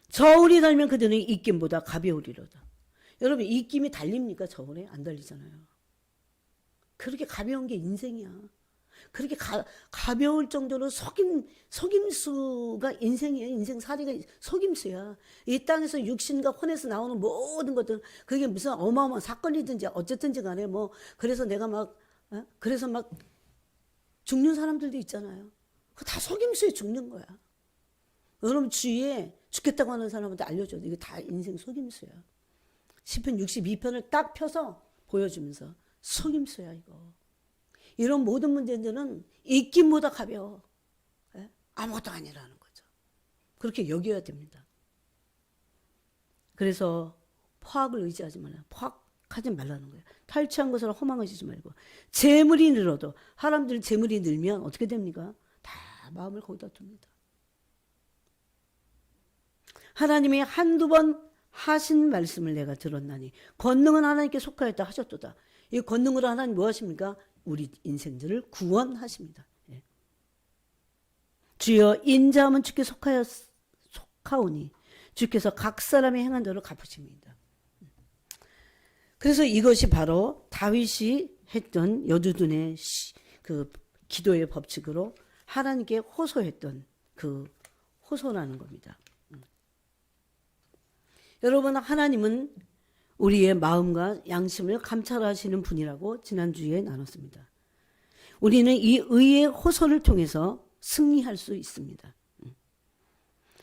S1: 저울이 달면 그들은 입김보다 가벼우리로다. 여러분, 입김이 달립니까? 저울에? 안 달리잖아요. 그렇게 가벼운 게 인생이야. 그렇게 가벼울 정도로 속임수가 인생이에요. 인생살이가 속임수야. 이 땅에서 육신과 혼에서 나오는 모든 것들, 그게 무슨 어마어마한 사건이든지 어쨌든지 간에 그래서 내가 그래서 죽는 사람들도 있잖아요. 그거 다 속임수에 죽는 거야. 여러분 주위에 죽겠다고 하는 사람한테 알려줘도 이거 다 인생 속임수야. 시편 62편을 딱 펴서 보여주면서 속임수야 이거. 이런 모든 문제들은 입김보다 가벼워. 아무것도 아니라는 거죠. 그렇게 여겨야 됩니다. 그래서 포악을 의지하지 말라. 포악하지 말라는 거예요. 탈취한 것으로 허망해지지 말고. 재물이 늘어도, 사람들 재물이 늘면 어떻게 됩니까? 다 마음을 거기다 둡니다. 하나님이 한두 번 하신 말씀을 내가 들었나니 권능은 하나님께 속하였다 하셨도다. 이 권능으로 하나님 뭐 하십니까? 우리 인생들을 구원하십니다. 예. 주여 인자함은 주께 속하오니 주께서 각 사람이 행한 대로 갚으십니다. 그래서 이것이 바로 다윗이 했던 여두둔의 그 기도의 법칙으로 하나님께 호소했던 그 호소라는 겁니다. 여러분, 하나님은 우리의 마음과 양심을 감찰하시는 분이라고 지난주에 나눴습니다. 우리는 이 의의 호소를 통해서 승리할 수 있습니다.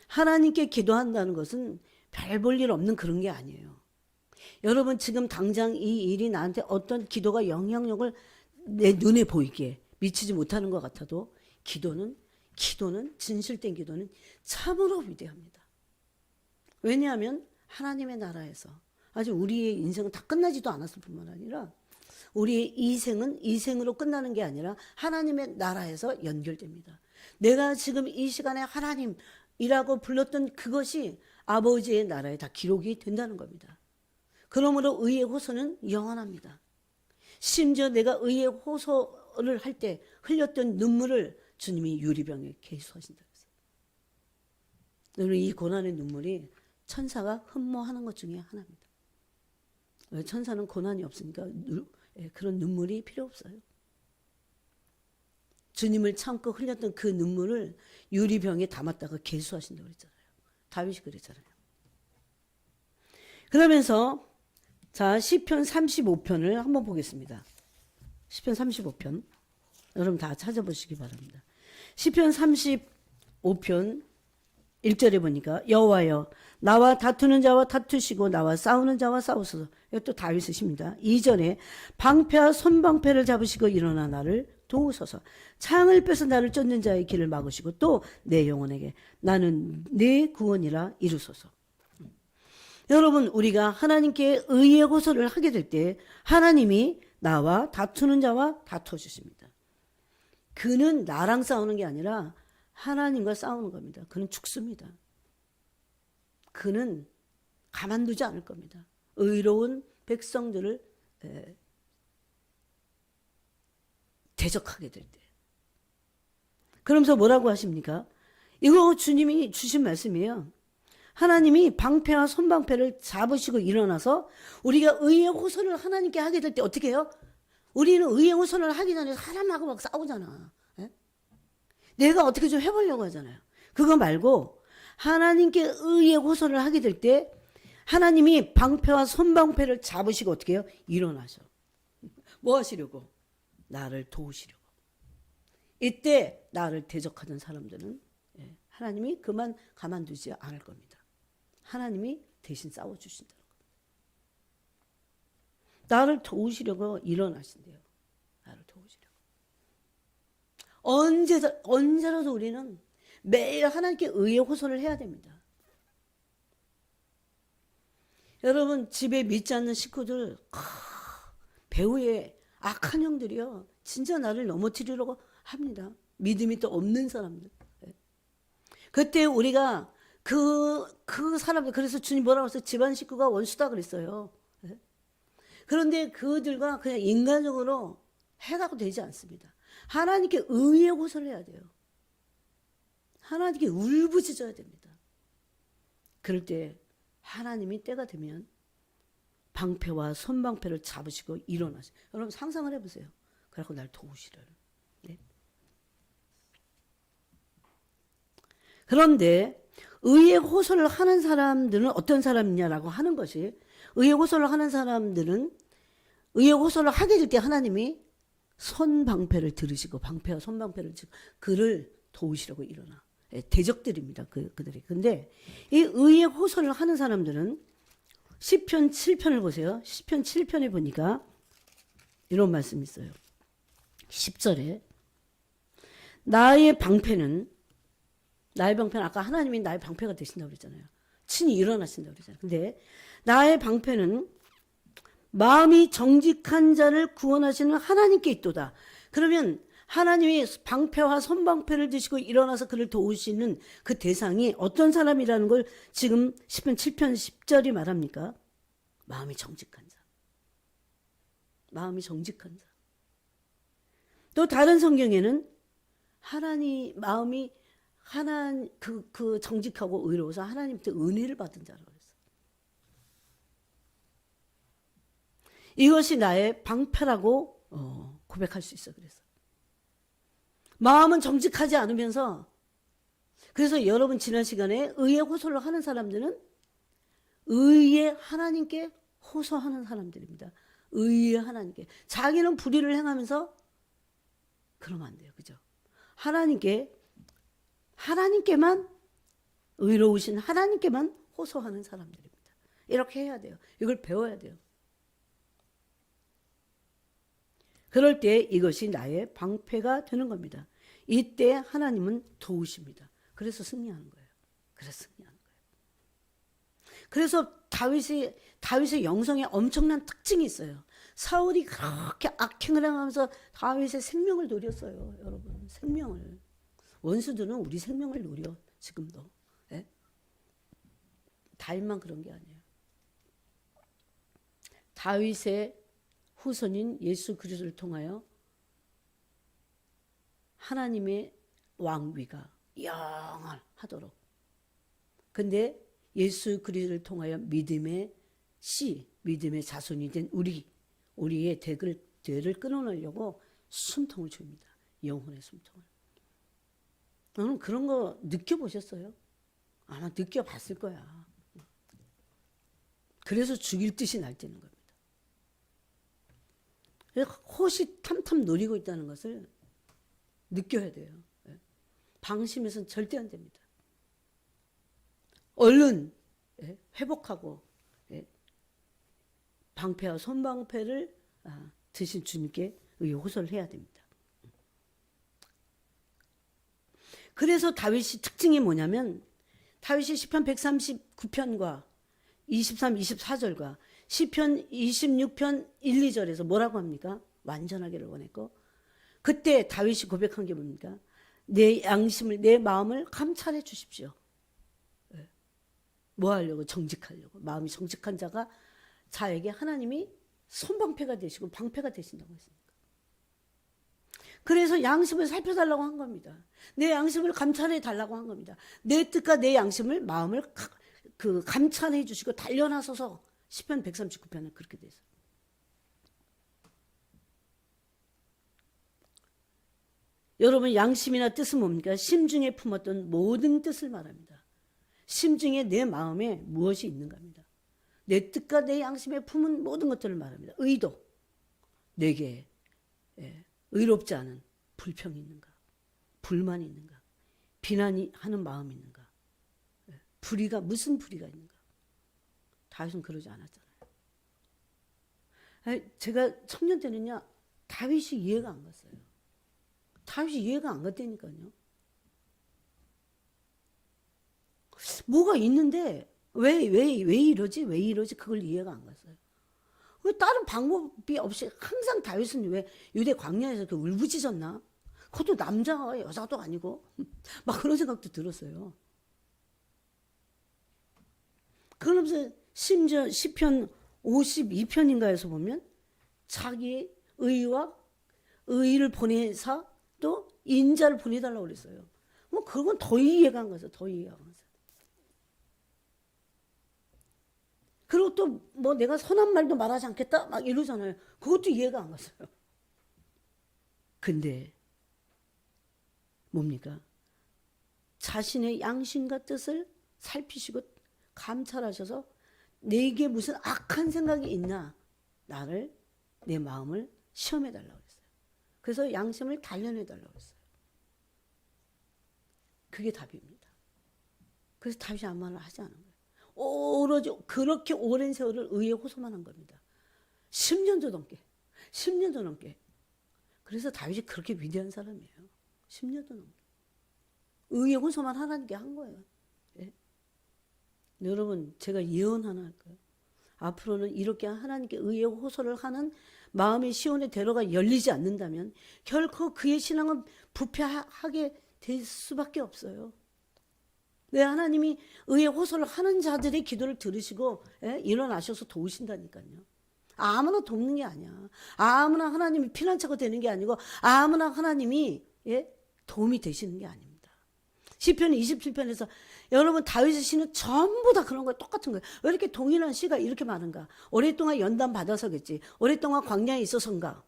S1: 하나님께 기도한다는 것은 별 볼 일 없는 그런 게 아니에요. 여러분 지금 당장 이 일이 나한테 어떤 기도가 영향력을 내 눈에 보이게 미치지 못하는 것 같아도 기도는 진실된 기도는 참으로 위대합니다. 왜냐하면 하나님의 나라에서 아직 우리의 인생은 다 끝나지도 않았을 뿐만 아니라 우리의 이생은 이생으로 끝나는 게 아니라 하나님의 나라에서 연결됩니다. 내가 지금 이 시간에 하나님이라고 불렀던 그것이 아버지의 나라에 다 기록이 된다는 겁니다. 그러므로 의의 호소는 영원합니다. 심지어 내가 의의 호소를 할 때 흘렸던 눈물을 주님이 유리병에 계수하신다 그랬어요. 여러분 이 고난의 눈물이 천사가 흠모하는 것 중에 하나입니다. 천사는 고난이 없으니까 그런 눈물이 필요 없어요. 주님을 참고 흘렸던 그 눈물을 유리병에 담았다가 계수하신다고 그랬잖아요. 다윗이 그랬잖아요. 그러면서 자 시편 35편을 한번 보겠습니다. 시편 35편 여러분 다 찾아보시기 바랍니다. 시편 35편 1절에 보니까 여호와여 나와 다투는 자와 다투시고 나와 싸우는 자와 싸우소서. 이것도 다윗의 시입니다. 2절에 방패와 손방패를 잡으시고 일어나 나를 도우소서. 창을 빼서 나를 쫓는 자의 길을 막으시고 또 내 영혼에게 나는 내 구원이라 이루소서. 여러분 우리가 하나님께 의의 호소를 하게 될 때 하나님이 나와 다투는 자와 다투어 주십니다. 그는 나랑 싸우는 게 아니라 하나님과 싸우는 겁니다. 그는 죽습니다. 그는 가만두지 않을 겁니다. 의로운 백성들을 대적하게 될 때. 그러면서 뭐라고 하십니까? 이거 주님이 주신 말씀이에요. 하나님이 방패와 손방패를 잡으시고 일어나서 우리가 의의 호소를 하나님께 하게 될 때 어떻게 해요? 우리는 의의 호소를 하기 전에 사람하고 막 싸우잖아. 예? 내가 어떻게 좀 해보려고 하잖아요. 그거 말고 하나님께 의의 호소를 하게 될 때 하나님이 방패와 손방패를 잡으시고 어떻게 해요? 일어나셔. 뭐 하시려고? 나를 도우시려고. 이때 나를 대적하던 사람들은 하나님이 그만 가만두지 않을 겁니다. 하나님이 대신 싸워주신다는 겁니다. 나를 도우시려고 일어나신대요. 나를 도우시려고. 언제라도 우리는 매일 하나님께 의의 호소를 해야 됩니다. 여러분 집에 믿지 않는 식구들, 배후에 악한 형들이요 진짜 나를 넘어뜨리려고 합니다. 믿음이 또 없는 사람들. 그때 우리가 그 사람들, 그래서 주님 뭐라고 했어요? 집안 식구가 원수다 그랬어요. 그런데 그들과 그냥 인간적으로 해가고 되지 않습니다. 하나님께 의의 호소를 해야 돼요. 하나님께 울부짖어야 됩니다. 그럴 때 하나님이 때가 되면 방패와 손방패를 잡으시고 일어나세요. 여러분 상상을 해보세요. 그래갖고 날 도우시려는. 네? 그런데 의의 호소를 하는 사람들은 어떤 사람이냐라고 하는 것이, 의의 호소를 하는 사람들은 의의 호소를 하게 될 때 하나님이 손방패를 들으시고, 방패와 손방패를 들으시고 그를 도우시려고 일어나. 대적들입니다. 그들이. 근데 이 의의 호소를 하는 사람들은 시편 7편을 보세요. 시편 7편에 보니까 이런 말씀이 있어요. 10절에 나의 방패는 아까 하나님이 나의 방패가 되신다고 그랬잖아요. 친히 일어나신다고 그랬잖아요. 근데 나의 방패는 마음이 정직한 자를 구원하시는 하나님께 있도다. 그러면 하나님이 방패와 손방패를 드시고 일어나서 그를 도우시는 그 대상이 어떤 사람이라는 걸 지금 시편 7편 10절이 말합니까? 마음이 정직한 자. 마음이 정직한 자. 또 다른 성경에는 마음이 그 정직하고 의로워서 하나님께 은혜를 받은 자라고 그랬어요. 이것이 나의 방패라고 고백할 수 있어. 그래서 마음은 정직하지 않으면서, 그래서 여러분 지난 시간에 의의 호소를 하는 사람들은 의의 하나님께 호소하는 사람들입니다. 의의 하나님께. 자기는 불의를 행하면서 그러면 안 돼요. 그죠? 하나님께만, 의로우신 하나님께만 호소하는 사람들입니다. 이렇게 해야 돼요. 이걸 배워야 돼요. 그럴 때 이것이 나의 방패가 되는 겁니다. 이때 하나님은 도우십니다. 그래서 승리하는 거예요. 그래서 다윗의 영성에 엄청난 특징이 있어요. 사울이 그렇게 악행을 행하면서 다윗의 생명을 노렸어요. 여러분, 생명을. 원수들은 우리 생명을 노려, 지금도. 네? 다윗만 그런 게 아니에요. 다윗의 후손인 예수 그리스도를 통하여 하나님의 왕위가 영원하도록. 근데 예수 그리스도를 통하여 믿음의 자손이 된 우리의 대를 끊어내려고 숨통을 줍니다. 영혼의 숨통을. 너는 그런 거 느껴보셨어요? 아마 느껴봤을 거야. 그래서 죽일 뜻이 날뛰는 겁니다. 호시탐탐 노리고 있다는 것을 느껴야 돼요. 방심해서는 절대 안 됩니다. 얼른 회복하고 방패와 손방패를 드신 주님께 호소를 해야 됩니다. 그래서 다윗의 특징이 뭐냐면, 다윗이 시편 139편과 23, 24절과 시편 26편 1, 2절에서 뭐라고 합니까? 완전하기를 원했고, 그때 다윗이 고백한 게 뭡니까? 내 양심을, 내 마음을 감찰해 주십시오. 뭐 하려고? 정직하려고. 마음이 정직한 자에게 하나님이 손방패가 되시고 방패가 되신다고 했습니다. 그래서 양심을 살펴달라고 한 겁니다. 내 양심을 감찰해 달라고 한 겁니다. 내 뜻과 내 양심을, 마음을 감찰해 주시고 단련하소서. 시편 139편은 그렇게 돼 있어요. 여러분, 양심이나 뜻은 뭡니까? 심중에 품었던 모든 뜻을 말합니다. 심중에 내 마음에 무엇이 있는가입니다. 내 뜻과 내 양심에 품은 모든 것들을 말합니다. 의도, 내게 의롭지 않은 불평이 있는가, 불만이 있는가, 비난이 하는 마음이 있는가, 무슨 불의가 있는가. 다윗은 그러지 않았잖아요. 제가 청년 때는요, 다윗이 이해가 안 갔어요. 다윗이 이해가 안 갔다니까요. 뭐가 있는데 왜 이러지? 왜 이러지? 그걸 이해가 안 갔어요. 왜 다른 방법이 없이 항상 다윗은 왜 유대 광야에서 그 울부짖었나? 그것도 남자가 여자도 아니고 막 그런 생각도 들었어요. 그러면서 심지어 시편 52편인가에서 보면 자기의 의를 보내사 또 인자를 보내달라고 그랬어요. 뭐 그건 더 이해가 안 가서 더 이해가 안 가서. 그리고 또 뭐 내가 선한 말도 말하지 않겠다 막 이러잖아요. 그것도 이해가 안 갔어요. 근데 뭡니까? 자신의 양심과 뜻을 살피시고 감찰하셔서 내게 무슨 악한 생각이 있나 내 마음을 시험해 달라고 했어요. 그래서 양심을 단련해 달라고 했어요. 그게 답입니다. 그래서 다윗이 아무 말을 하지 않은 거예요. 오로지 그렇게 오랜 세월을 의에 호소만 한 겁니다. 10년도 넘게. 그래서 다윗이 그렇게 위대한 사람이에요. 10년도 넘게. 의에 호소만 하나님께 한 거예요. 예? 여러분, 제가 예언 하나 할까요? 앞으로는 이렇게 하나님께 의에 호소를 하는 마음의 시온의 대로가 열리지 않는다면 결코 그의 신앙은 부패하게 될 수밖에 없어요. 왜 하나님이 의에 호소를 하는 자들의 기도를 들으시고 일어나셔서 도우신다니까요. 아무나 돕는 게 아니야. 아무나 하나님이 피난처가 되는 게 아니고 아무나 하나님이 도움이 되시는 게 아닙니다. 시편 27편에서 여러분 다윗의 시는 전부 다 그런 거예요. 똑같은 거예요. 왜 이렇게 동일한 시가 이렇게 많은가? 오랫동안 연단 받아서겠지. 오랫동안 광야에 있어서인가?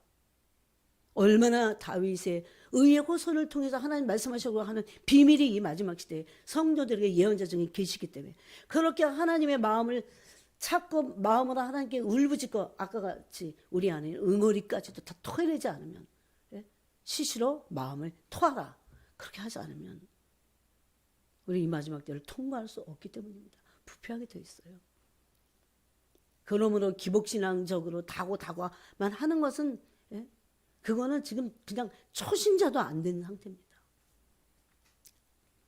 S1: 얼마나 다윗의 의의 호소를 통해서 하나님 말씀하시고 하는 비밀이 이 마지막 시대에 성도들에게 예언자 중에 계시기 때문에 그렇게 하나님의 마음을 찾고 마음으로 하나님께 울부짖고 아까 같이 우리 안에 응어리까지도 다 토해내지 않으면 시시로 마음을 토하라 그렇게 하지 않으면 우리 이 마지막 때를 통과할 수 없기 때문입니다. 부패하게 돼 있어요. 그러므로 기복신앙적으로 다고만 하는 것은 그거는 지금 그냥 초신자도 안 된 상태입니다.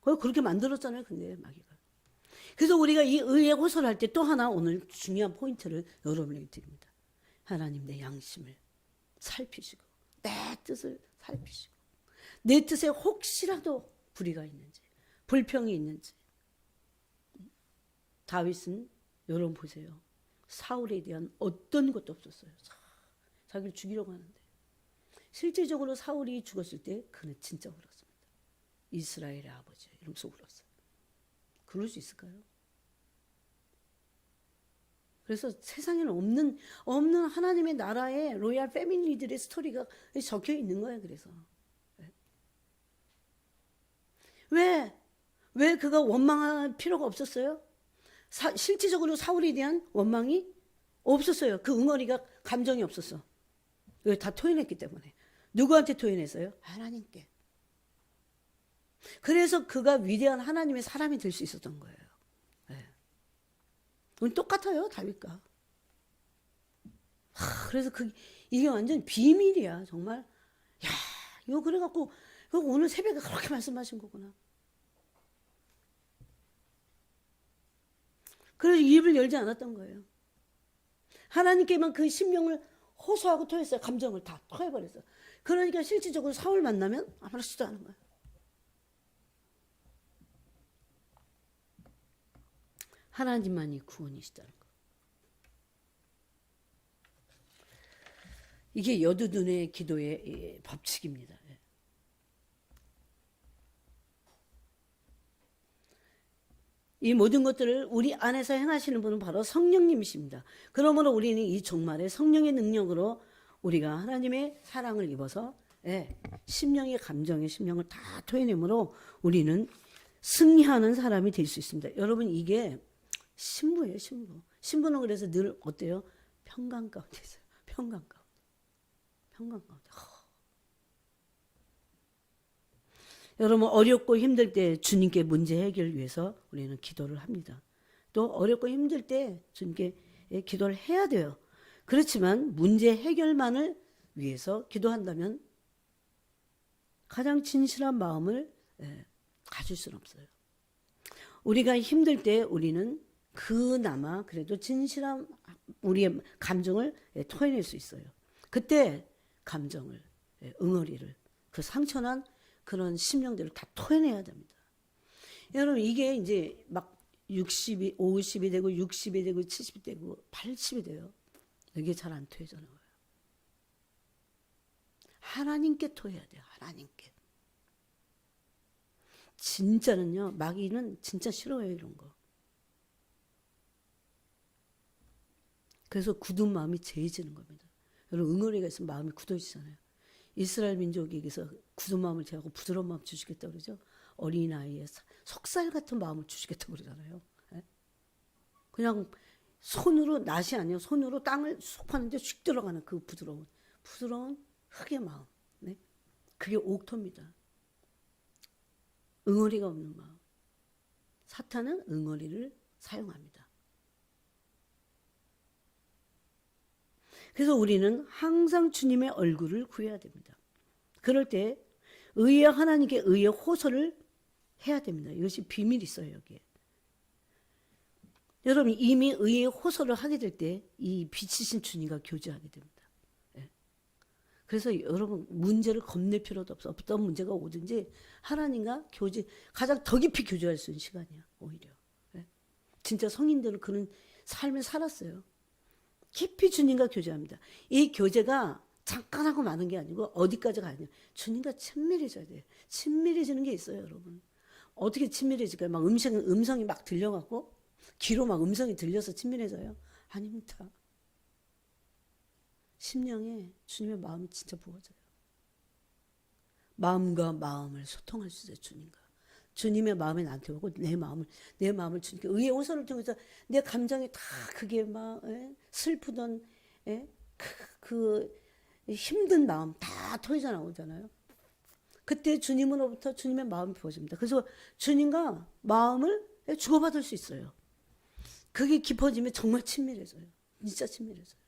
S1: 그렇게 만들었잖아요. 근데 마귀가. 그래서 우리가 이 의에 호소할 때 또 하나 오늘 중요한 포인트를 여러분에게 드립니다. 하나님 내 양심을 살피시고 내 뜻을 살피시고 내 뜻에 혹시라도 불의가 있는지 불평이 있는지. 다윗은 여러분 보세요. 사울에 대한 어떤 것도 없었어요. 자기를 죽이려고 하는데 실제적으로 사울이 죽었을 때 그는 진짜 울었습니다. 이스라엘의 아버지 이러면서 울었어요. 그럴 수 있을까요? 그래서 세상에는 없는 하나님의 나라의 로얄 패밀리들의 스토리가 적혀 있는 거예요. 그래서 왜 그가 원망할 필요가 없었어요? 실질적으로 사울에 대한 원망이 없었어요. 그 응어리가 감정이 없었어. 왜? 다 토해냈기 때문에. 누구한테 토해냈어요? 하나님께. 그래서 그가 위대한 하나님의 사람이 될 수 있었던 거예요. 우리 똑같아요, 다윗과. 그래서 이게 완전 비밀이야, 정말. 야, 이거 그래갖고 오늘 새벽에 그렇게 말씀하신 거구나. 그래서 입을 열지 않았던 거예요. 하나님께만 그 심령을 호소하고 토했어요. 감정을 다 토해버렸어요. 그러니까 실질적으로 사울 만나면 아무렇지도 않은 거예요. 하나님만이 구원이시다는 거. 이게 여두둔의 기도의 법칙입니다. 이 모든 것들을 우리 안에서 행하시는 분은 바로 성령님이십니다. 그러므로 우리는 이 종말에 성령의 능력으로 우리가 하나님의 사랑을 입어서 심령의 감정의 심령을 다 토해내므로 우리는 승리하는 사람이 될 수 있습니다. 여러분 이게 신부예요. 신부는 그래서 늘 어때요? 평강 가운데 있어요. 평강 가운데. 여러분 어렵고 힘들 때 주님께 문제 해결을 위해서 우리는 기도를 합니다. 또 어렵고 힘들 때 주님께 기도를 해야 돼요. 그렇지만 문제 해결만을 위해서 기도한다면 가장 진실한 마음을 가질 수는 없어요. 우리가 힘들 때 우리는 그나마 그래도 진실한 우리의 감정을 토해낼 수 있어요. 그때 감정을, 응어리를, 그 상처난 그런 심령들을 다 토해내야 됩니다. 여러분, 이게 이제 막 60이, 50이 되고 60이 되고 70이 되고 80이 돼요. 이게 잘 안 토해져요. 하나님께 토해야 돼요. 하나님께. 진짜는요, 마귀는 진짜 싫어해요, 이런 거. 그래서 굳은 마음이 제해지는 겁니다. 여러분, 응어리가 있으면 마음이 굳어지잖아요. 이스라엘 민족에게서 굳은 마음을 제하고 부드러운 마음 주시겠다고 그러죠. 어린아이의 석살 같은 마음을 주시겠다고 그러잖아요. 그냥 손으로, 낫이 아니에요. 손으로 땅을 쏙 파는데 슉 들어가는 그 부드러운 흙의 마음. 네? 그게 옥토입니다. 응어리가 없는 마음. 사탄은 응어리를 사용합니다. 그래서 우리는 항상 주님의 얼굴을 구해야 됩니다. 그럴 때 의의 하나님께 의의 호소를 해야 됩니다. 이것이 비밀이 있어요, 여기에. 여러분, 이미 의의 호소를 하게 될 때 이 빛이신 주님과 교제하게 됩니다. 그래서 여러분, 문제를 겁낼 필요도 없어. 어떤 문제가 오든지 하나님과 교제, 가장 더 깊이 교제할 수 있는 시간이야, 오히려. 진짜 성인들은 그런 삶을 살았어요. 깊이 주님과 교제합니다. 이 교제가 잠깐 하고 마는 게 아니고 어디까지 가야 돼요? 주님과 친밀해져야 돼요. 친밀해지는 게 있어요, 여러분. 어떻게 친밀해질까요? 막 음성이 막 들려갖고 귀로 막 음성이 들려서 친밀해져요? 아닙니다. 심령에 주님의 마음이 진짜 부어져요. 마음과 마음을 소통할 수 있어요, 주님과. 주님의 마음이 나한테 오고 내 마음을 주님께 의의 호소를 통해서 내 감정이 다 그게 막 슬프던 그 힘든 마음 다 터져 나오잖아요. 그때 주님으로부터 주님의 마음이 부어집니다. 그래서 주님과 마음을 주고받을 수 있어요. 그게 깊어지면 정말 친밀해져요. 진짜 친밀해져요.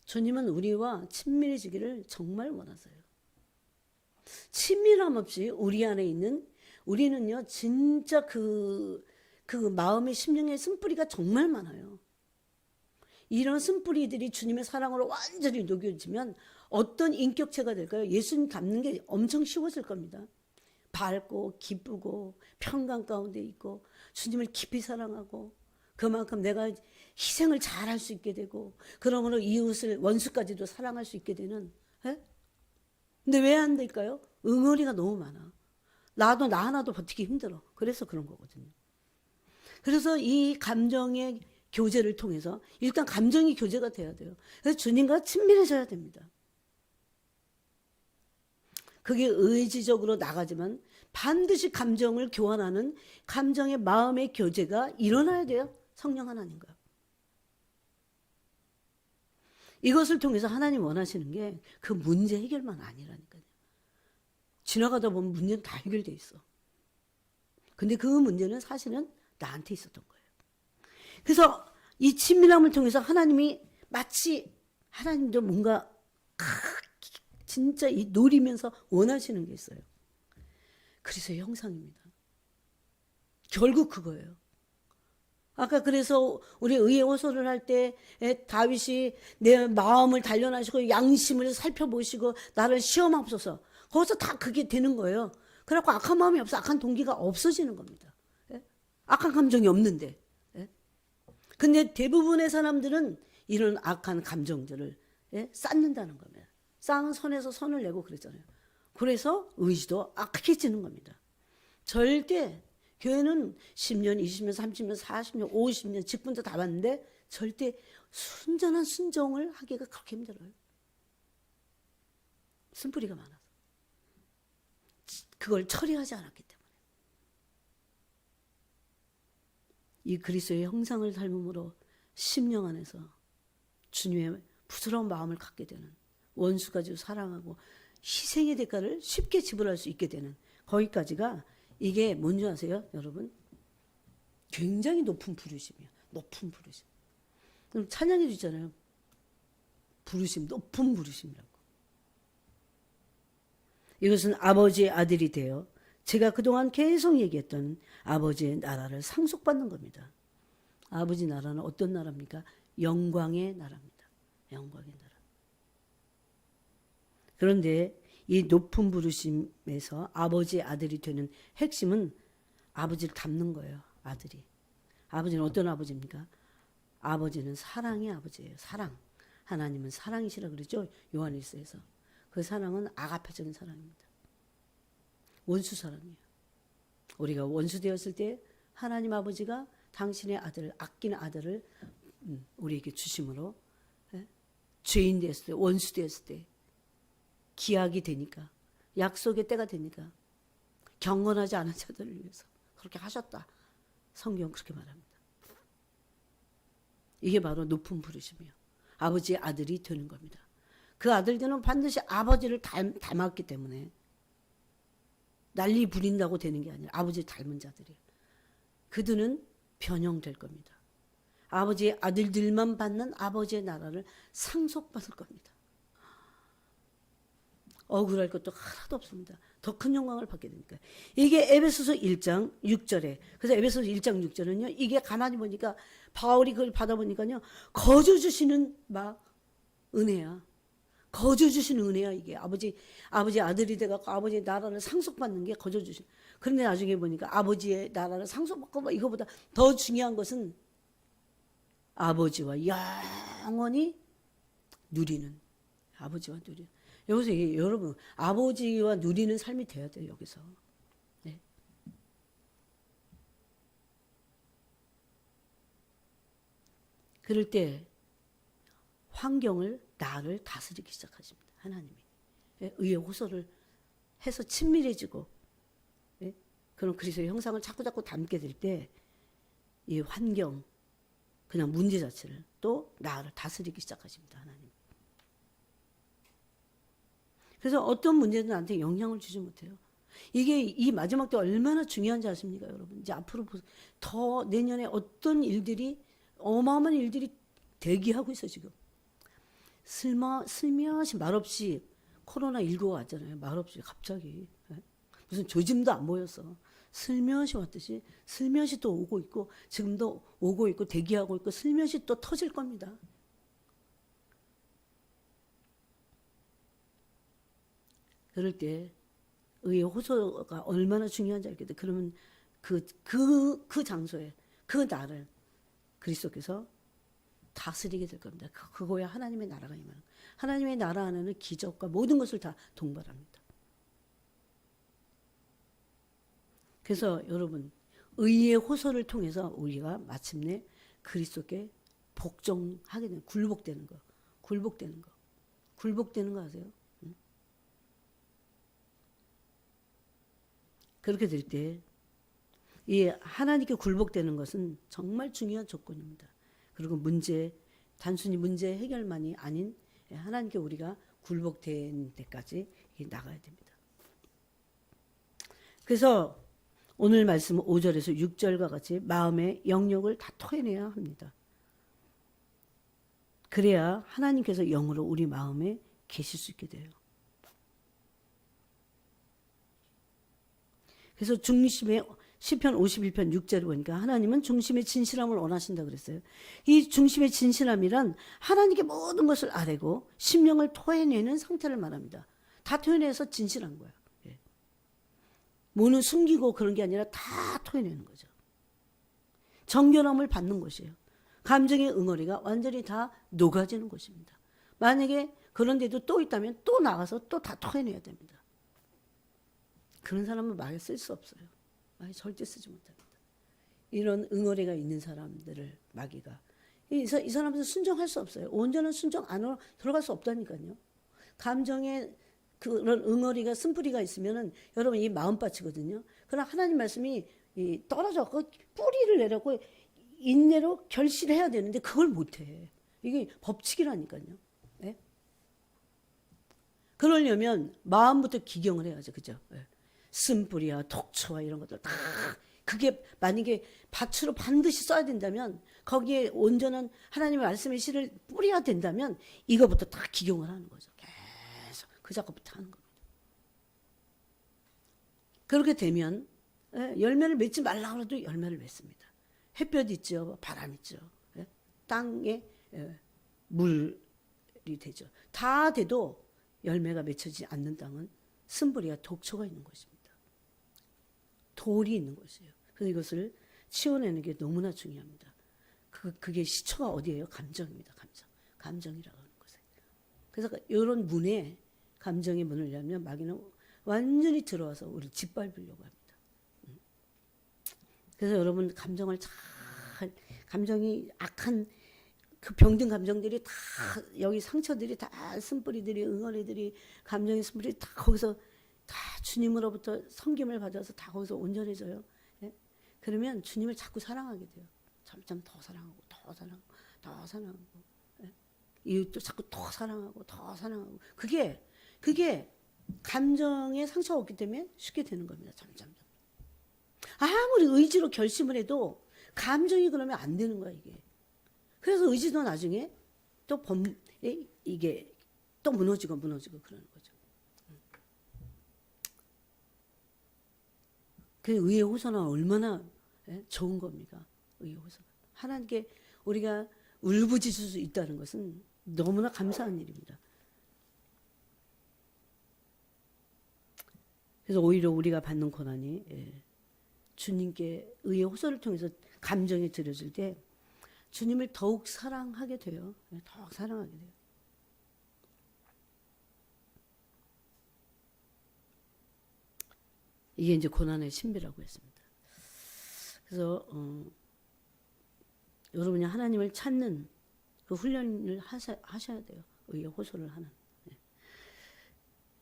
S1: 주님은 우리와 친밀해지기를 정말 원하세요. 친밀함 없이 우리 안에 있는, 우리는요, 진짜 그 마음의 심령의 쓴뿌리가 정말 많아요. 이런 쓴뿌리들이 주님의 사랑으로 완전히 녹여지면 어떤 인격체가 될까요? 예수님 닮는 게 엄청 쉬워질 겁니다. 밝고 기쁘고 평강 가운데 있고 주님을 깊이 사랑하고 그만큼 내가 희생을 잘할 수 있게 되고 그러므로 이웃을 원수까지도 사랑할 수 있게 되는. 근데 왜 안 될까요? 응어리가 너무 많아. 나 하나도 버티기 힘들어. 그래서 그런 거거든요. 그래서 이 감정의 교제를 통해서 일단 감정이 교제가 돼야 돼요. 그래서 주님과 친밀해져야 됩니다. 그게 의지적으로 나가지만 반드시 감정을 교환하는 감정의 마음의 교제가 일어나야 돼요. 성령 하나님과. 이것을 통해서 하나님 원하시는 게 그 문제 해결만 아니라니까요. 지나가다 보면 문제는 다 해결돼 있어. 근데 그 문제는 사실은 나한테 있었던 거예요. 그래서 이 친밀함을 통해서 하나님이 마치 하나님도 뭔가 진짜 이 노리면서 원하시는 게 있어요. 그리스도의 형상입니다. 결국 그거예요. 아까 그래서 우리 의의 호소를 할 때 다윗이 내 마음을 단련하시고 양심을 살펴보시고 나를 시험하옵소서. 거기서 다 그게 되는 거예요. 그래갖고 악한 마음이 없어. 악한 동기가 없어지는 겁니다. 악한 감정이 없는데. 근데 대부분의 사람들은 이런 악한 감정들을 쌓는다는 겁니다. 쌓은 선에서 선을 내고 그랬잖아요. 그래서 의지도 악해지는 겁니다. 절대 교회는 10년, 20년, 30년, 40년, 50년 직분도 다 봤는데 절대 순전한 순종을 하기가 그렇게 힘들어요. 쓴뿌리가 많아서. 그걸 처리하지 않았기 때문에. 이 그리스도의 형상을 닮음으로 심령 안에서 주님의 부드러운 마음을 갖게 되는, 원수까지 사랑하고 희생의 대가를 쉽게 지불할 수 있게 되는, 거기까지가 이게 뭔지 아세요, 여러분? 굉장히 높은 부르심이에요. 높은 부르심. 그럼 찬양해 주잖아요. 부르심, 높은 부르심이라고. 이것은 아버지의 아들이 되어 제가 그동안 계속 얘기했던 아버지의 나라를 상속받는 겁니다. 아버지 나라는 어떤 나라입니까? 영광의 나라입니다. 영광의 나라. 그런데 이 높은 부르심에서 아버지의 아들이 되는 핵심은 아버지를 닮는 거예요. 아들이. 아버지는 어떤 아버지입니까? 아버지는 사랑의 아버지예요. 사랑. 하나님은 사랑이시라 그러죠. 요한일서에서. 그 사랑은 아가페적인 사랑입니다. 원수 사랑이에요. 우리가 원수 되었을 때 하나님 아버지가 당신의 아들을, 아끼는 아들을 우리에게 주심으로, 죄인 되었을 때, 원수 되었을 때 기약이 되니까, 약속의 때가 되니까 경건하지 않은 자들을 위해서 그렇게 하셨다. 성경 그렇게 말합니다. 이게 바로 높은 부르심이에요. 아버지의 아들이 되는 겁니다. 그 아들들은 반드시 아버지를 닮았기 때문에 난리 부린다고 되는 게 아니라 아버지를 닮은 자들이에요. 그들은 변형될 겁니다. 아버지의 아들들만 받는 아버지의 나라를 상속받을 겁니다. 억울할 것도 하나도 없습니다. 더 큰 영광을 받게 되니까. 이게 에베소서 1장 6절에. 그래서 에베소서 1장 6절은요. 이게 가만히 보니까 바울이 그걸 받아보니까요. 거저 주시는 막 은혜야. 거저 주시는 은혜야 이게. 아버지 아들이 돼갖고 아버지의 나라를 상속받는 게 거저 주신. 그런데 나중에 보니까 아버지의 나라를 상속받고 이거보다 더 중요한 것은 아버지와 영원히 누리는. 아버지와 누리는. 여기서 여러분 아버지와 누리는 삶이 돼야 돼요. 여기서. 네. 그럴 때 환경을 나를 다스리기 시작하십니다. 하나님이. 의의 호소를 해서 친밀해지고 그런 그리스도의 형상을 자꾸 담게 될 때 이 환경 그냥 문제 자체를 또 나를 다스리기 시작하십니다. 하나님. 그래서 어떤 문제든 나한테 영향을 주지 못해요. 이게 이 마지막 때 얼마나 중요한지 아십니까, 여러분? 이제 앞으로 더 내년에 어떤 일들이 어마어마한 일들이 대기하고 있어 지금. 슬며시 말없이 코로나19가 왔잖아요. 말없이 갑자기. 무슨 조짐도 안 보였어. 슬며시 왔듯이 슬며시 또 오고 있고 지금도 오고 있고 대기하고 있고 슬며시 또 터질 겁니다. 그럴 때 의의 호소가 얼마나 중요한지 알겠다. 그러면 그 장소에 그 나를 그리스도께서 다스리게 될 겁니다. 그거야 하나님의 나라가 임하는. 하나님의 나라 안에는 기적과 모든 것을 다 동반합니다. 그래서 여러분 의의 호소를 통해서 우리가 마침내 그리스도께 복종하게 되는, 굴복되는 거. 굴복되는 거 아세요? 응? 그렇게 될 때 이 하나님께 굴복되는 것은 정말 중요한 조건입니다. 그리고 단순히 문제 해결만이 아닌 하나님께 우리가 굴복된 데까지 나가야 됩니다. 그래서 오늘 말씀 5절에서 6절과 같이 마음의 영역을 다 토해내야 합니다. 그래야 하나님께서 영으로 우리 마음에 계실 수 있게 돼요. 그래서 중심의 시편 51편 6절을 보니까 하나님은 중심의 진실함을 원하신다 그랬어요. 이 중심의 진실함이란 하나님께 모든 것을 아뢰고 심령을 토해내는 상태를 말합니다. 다 토해내서 진실한 거예요. 뭐는 숨기고 그런 게 아니라 다 토해내는 거죠. 정결함을 받는 것이에요. 감정의 응어리가 완전히 다 녹아지는 것입니다. 만약에 그런 데도 또 있다면 또 나가서 또 다 토해내야 됩니다. 그런 사람은 말을 쓸 수 없어요. 말 절대 쓰지 못합니다. 이런 응어리가 있는 사람들을 마귀가 이 사람들은 순종할 수 없어요. 온전한 순종 안으로 들어갈 수 없다니까요. 감정에 그런 응어리가 쓴뿌리가 있으면은 여러분 이 마음밭이거든요. 그러나 하나님 말씀이 떨어져 그 뿌리를 내려고 인내로 결실해야 되는데 그걸 못해. 이게 법칙이라니까요. 네? 그러려면 마음부터 기경을 해야죠, 그죠? 네. 쓴뿌리와 독초와 이런 것들 다 그게 만약에 밭으로 반드시 써야 된다면 거기에 온전한 하나님의 말씀의 씨를 뿌려야 된다면 이거부터 다 기경을 하는 거죠. 계속 그 작업부터 하는 겁니다. 그렇게 되면 열매를 맺지 말라고 해도 열매를 맺습니다. 햇볕 있죠. 바람 있죠. 땅에 물이 되죠. 다 돼도 열매가 맺혀지지 않는 땅은 쓴뿌리와 독초가 있는 것입니다. 돌이 있는 것이에요. 그래서 이것을 치워내는 게 너무나 중요합니다. 그게 시초가 어디예요? 감정입니다. 감정이라고 하는 것에. 그래서 이런 문에 감정의 문을 열면 마귀는 완전히 들어와서 우리를 짓밟으려고 합니다. 그래서 여러분 감정이 악한 그 병든 감정들이 다 여기 상처들이 다 쓴뿌리들이 응어리들이 감정의 쓴뿌리 다 거기서 다 주님으로부터 섬김을 받아서 다 거기서 온전해져요. 그러면 주님을 자꾸 사랑하게 돼요. 점점 더 사랑하고 더 사랑하고 더 사랑하고 이웃도 자꾸 더 사랑하고 더 사랑하고 그게 감정에 상처가 없기 때문에 쉽게 되는 겁니다. 점점. 아무리 의지로 결심을 해도 감정이 그러면 안 되는 거야 이게. 그래서 의지도 나중에 또 이게 또 무너지고 그러는 거죠. 그 의의 호소는 얼마나 좋은 겁니까? 의의 호소. 하나님께 우리가 울부짖을 수 있다는 것은 너무나 감사한 일입니다. 그래서 오히려 우리가 받는 고난이 주님께 의의 호소를 통해서 감정이 들여질 때 주님을 더욱 사랑하게 돼요. 더욱 사랑하게 돼요. 이게 이제 고난의 신비라고 했습니다. 그래서 여러분이 하나님을 찾는 그 훈련을 하셔야 돼요. 의의 호소를 하는.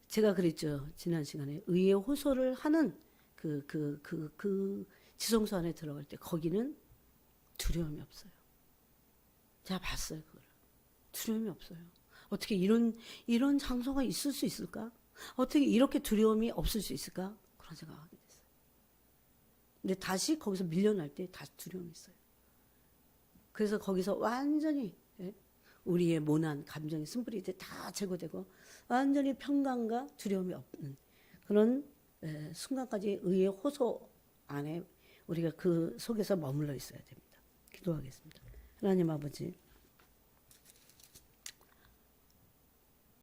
S1: 제가 그랬죠. 지난 시간에 의의 호소를 하는 그 지성소 안에 들어갈 때 거기는 두려움이 없어요. 제가 봤어요, 그걸. 두려움이 없어요. 어떻게 이런 장소가 있을 수 있을까? 어떻게 이렇게 두려움이 없을 수 있을까? 그런 생각하게 됐어요. 근데 다시 거기서 밀려날 때 다시 두려움이 있어요. 그래서 거기서 완전히 우리의 모난 감정이 쓴뿌리들 다 제거되고 완전히 평강과 두려움이 없는 그런 순간까지 의의 호소 안에 우리가 그 속에서 머물러 있어야 됩니다. 기도하겠습니다. 하나님 아버지,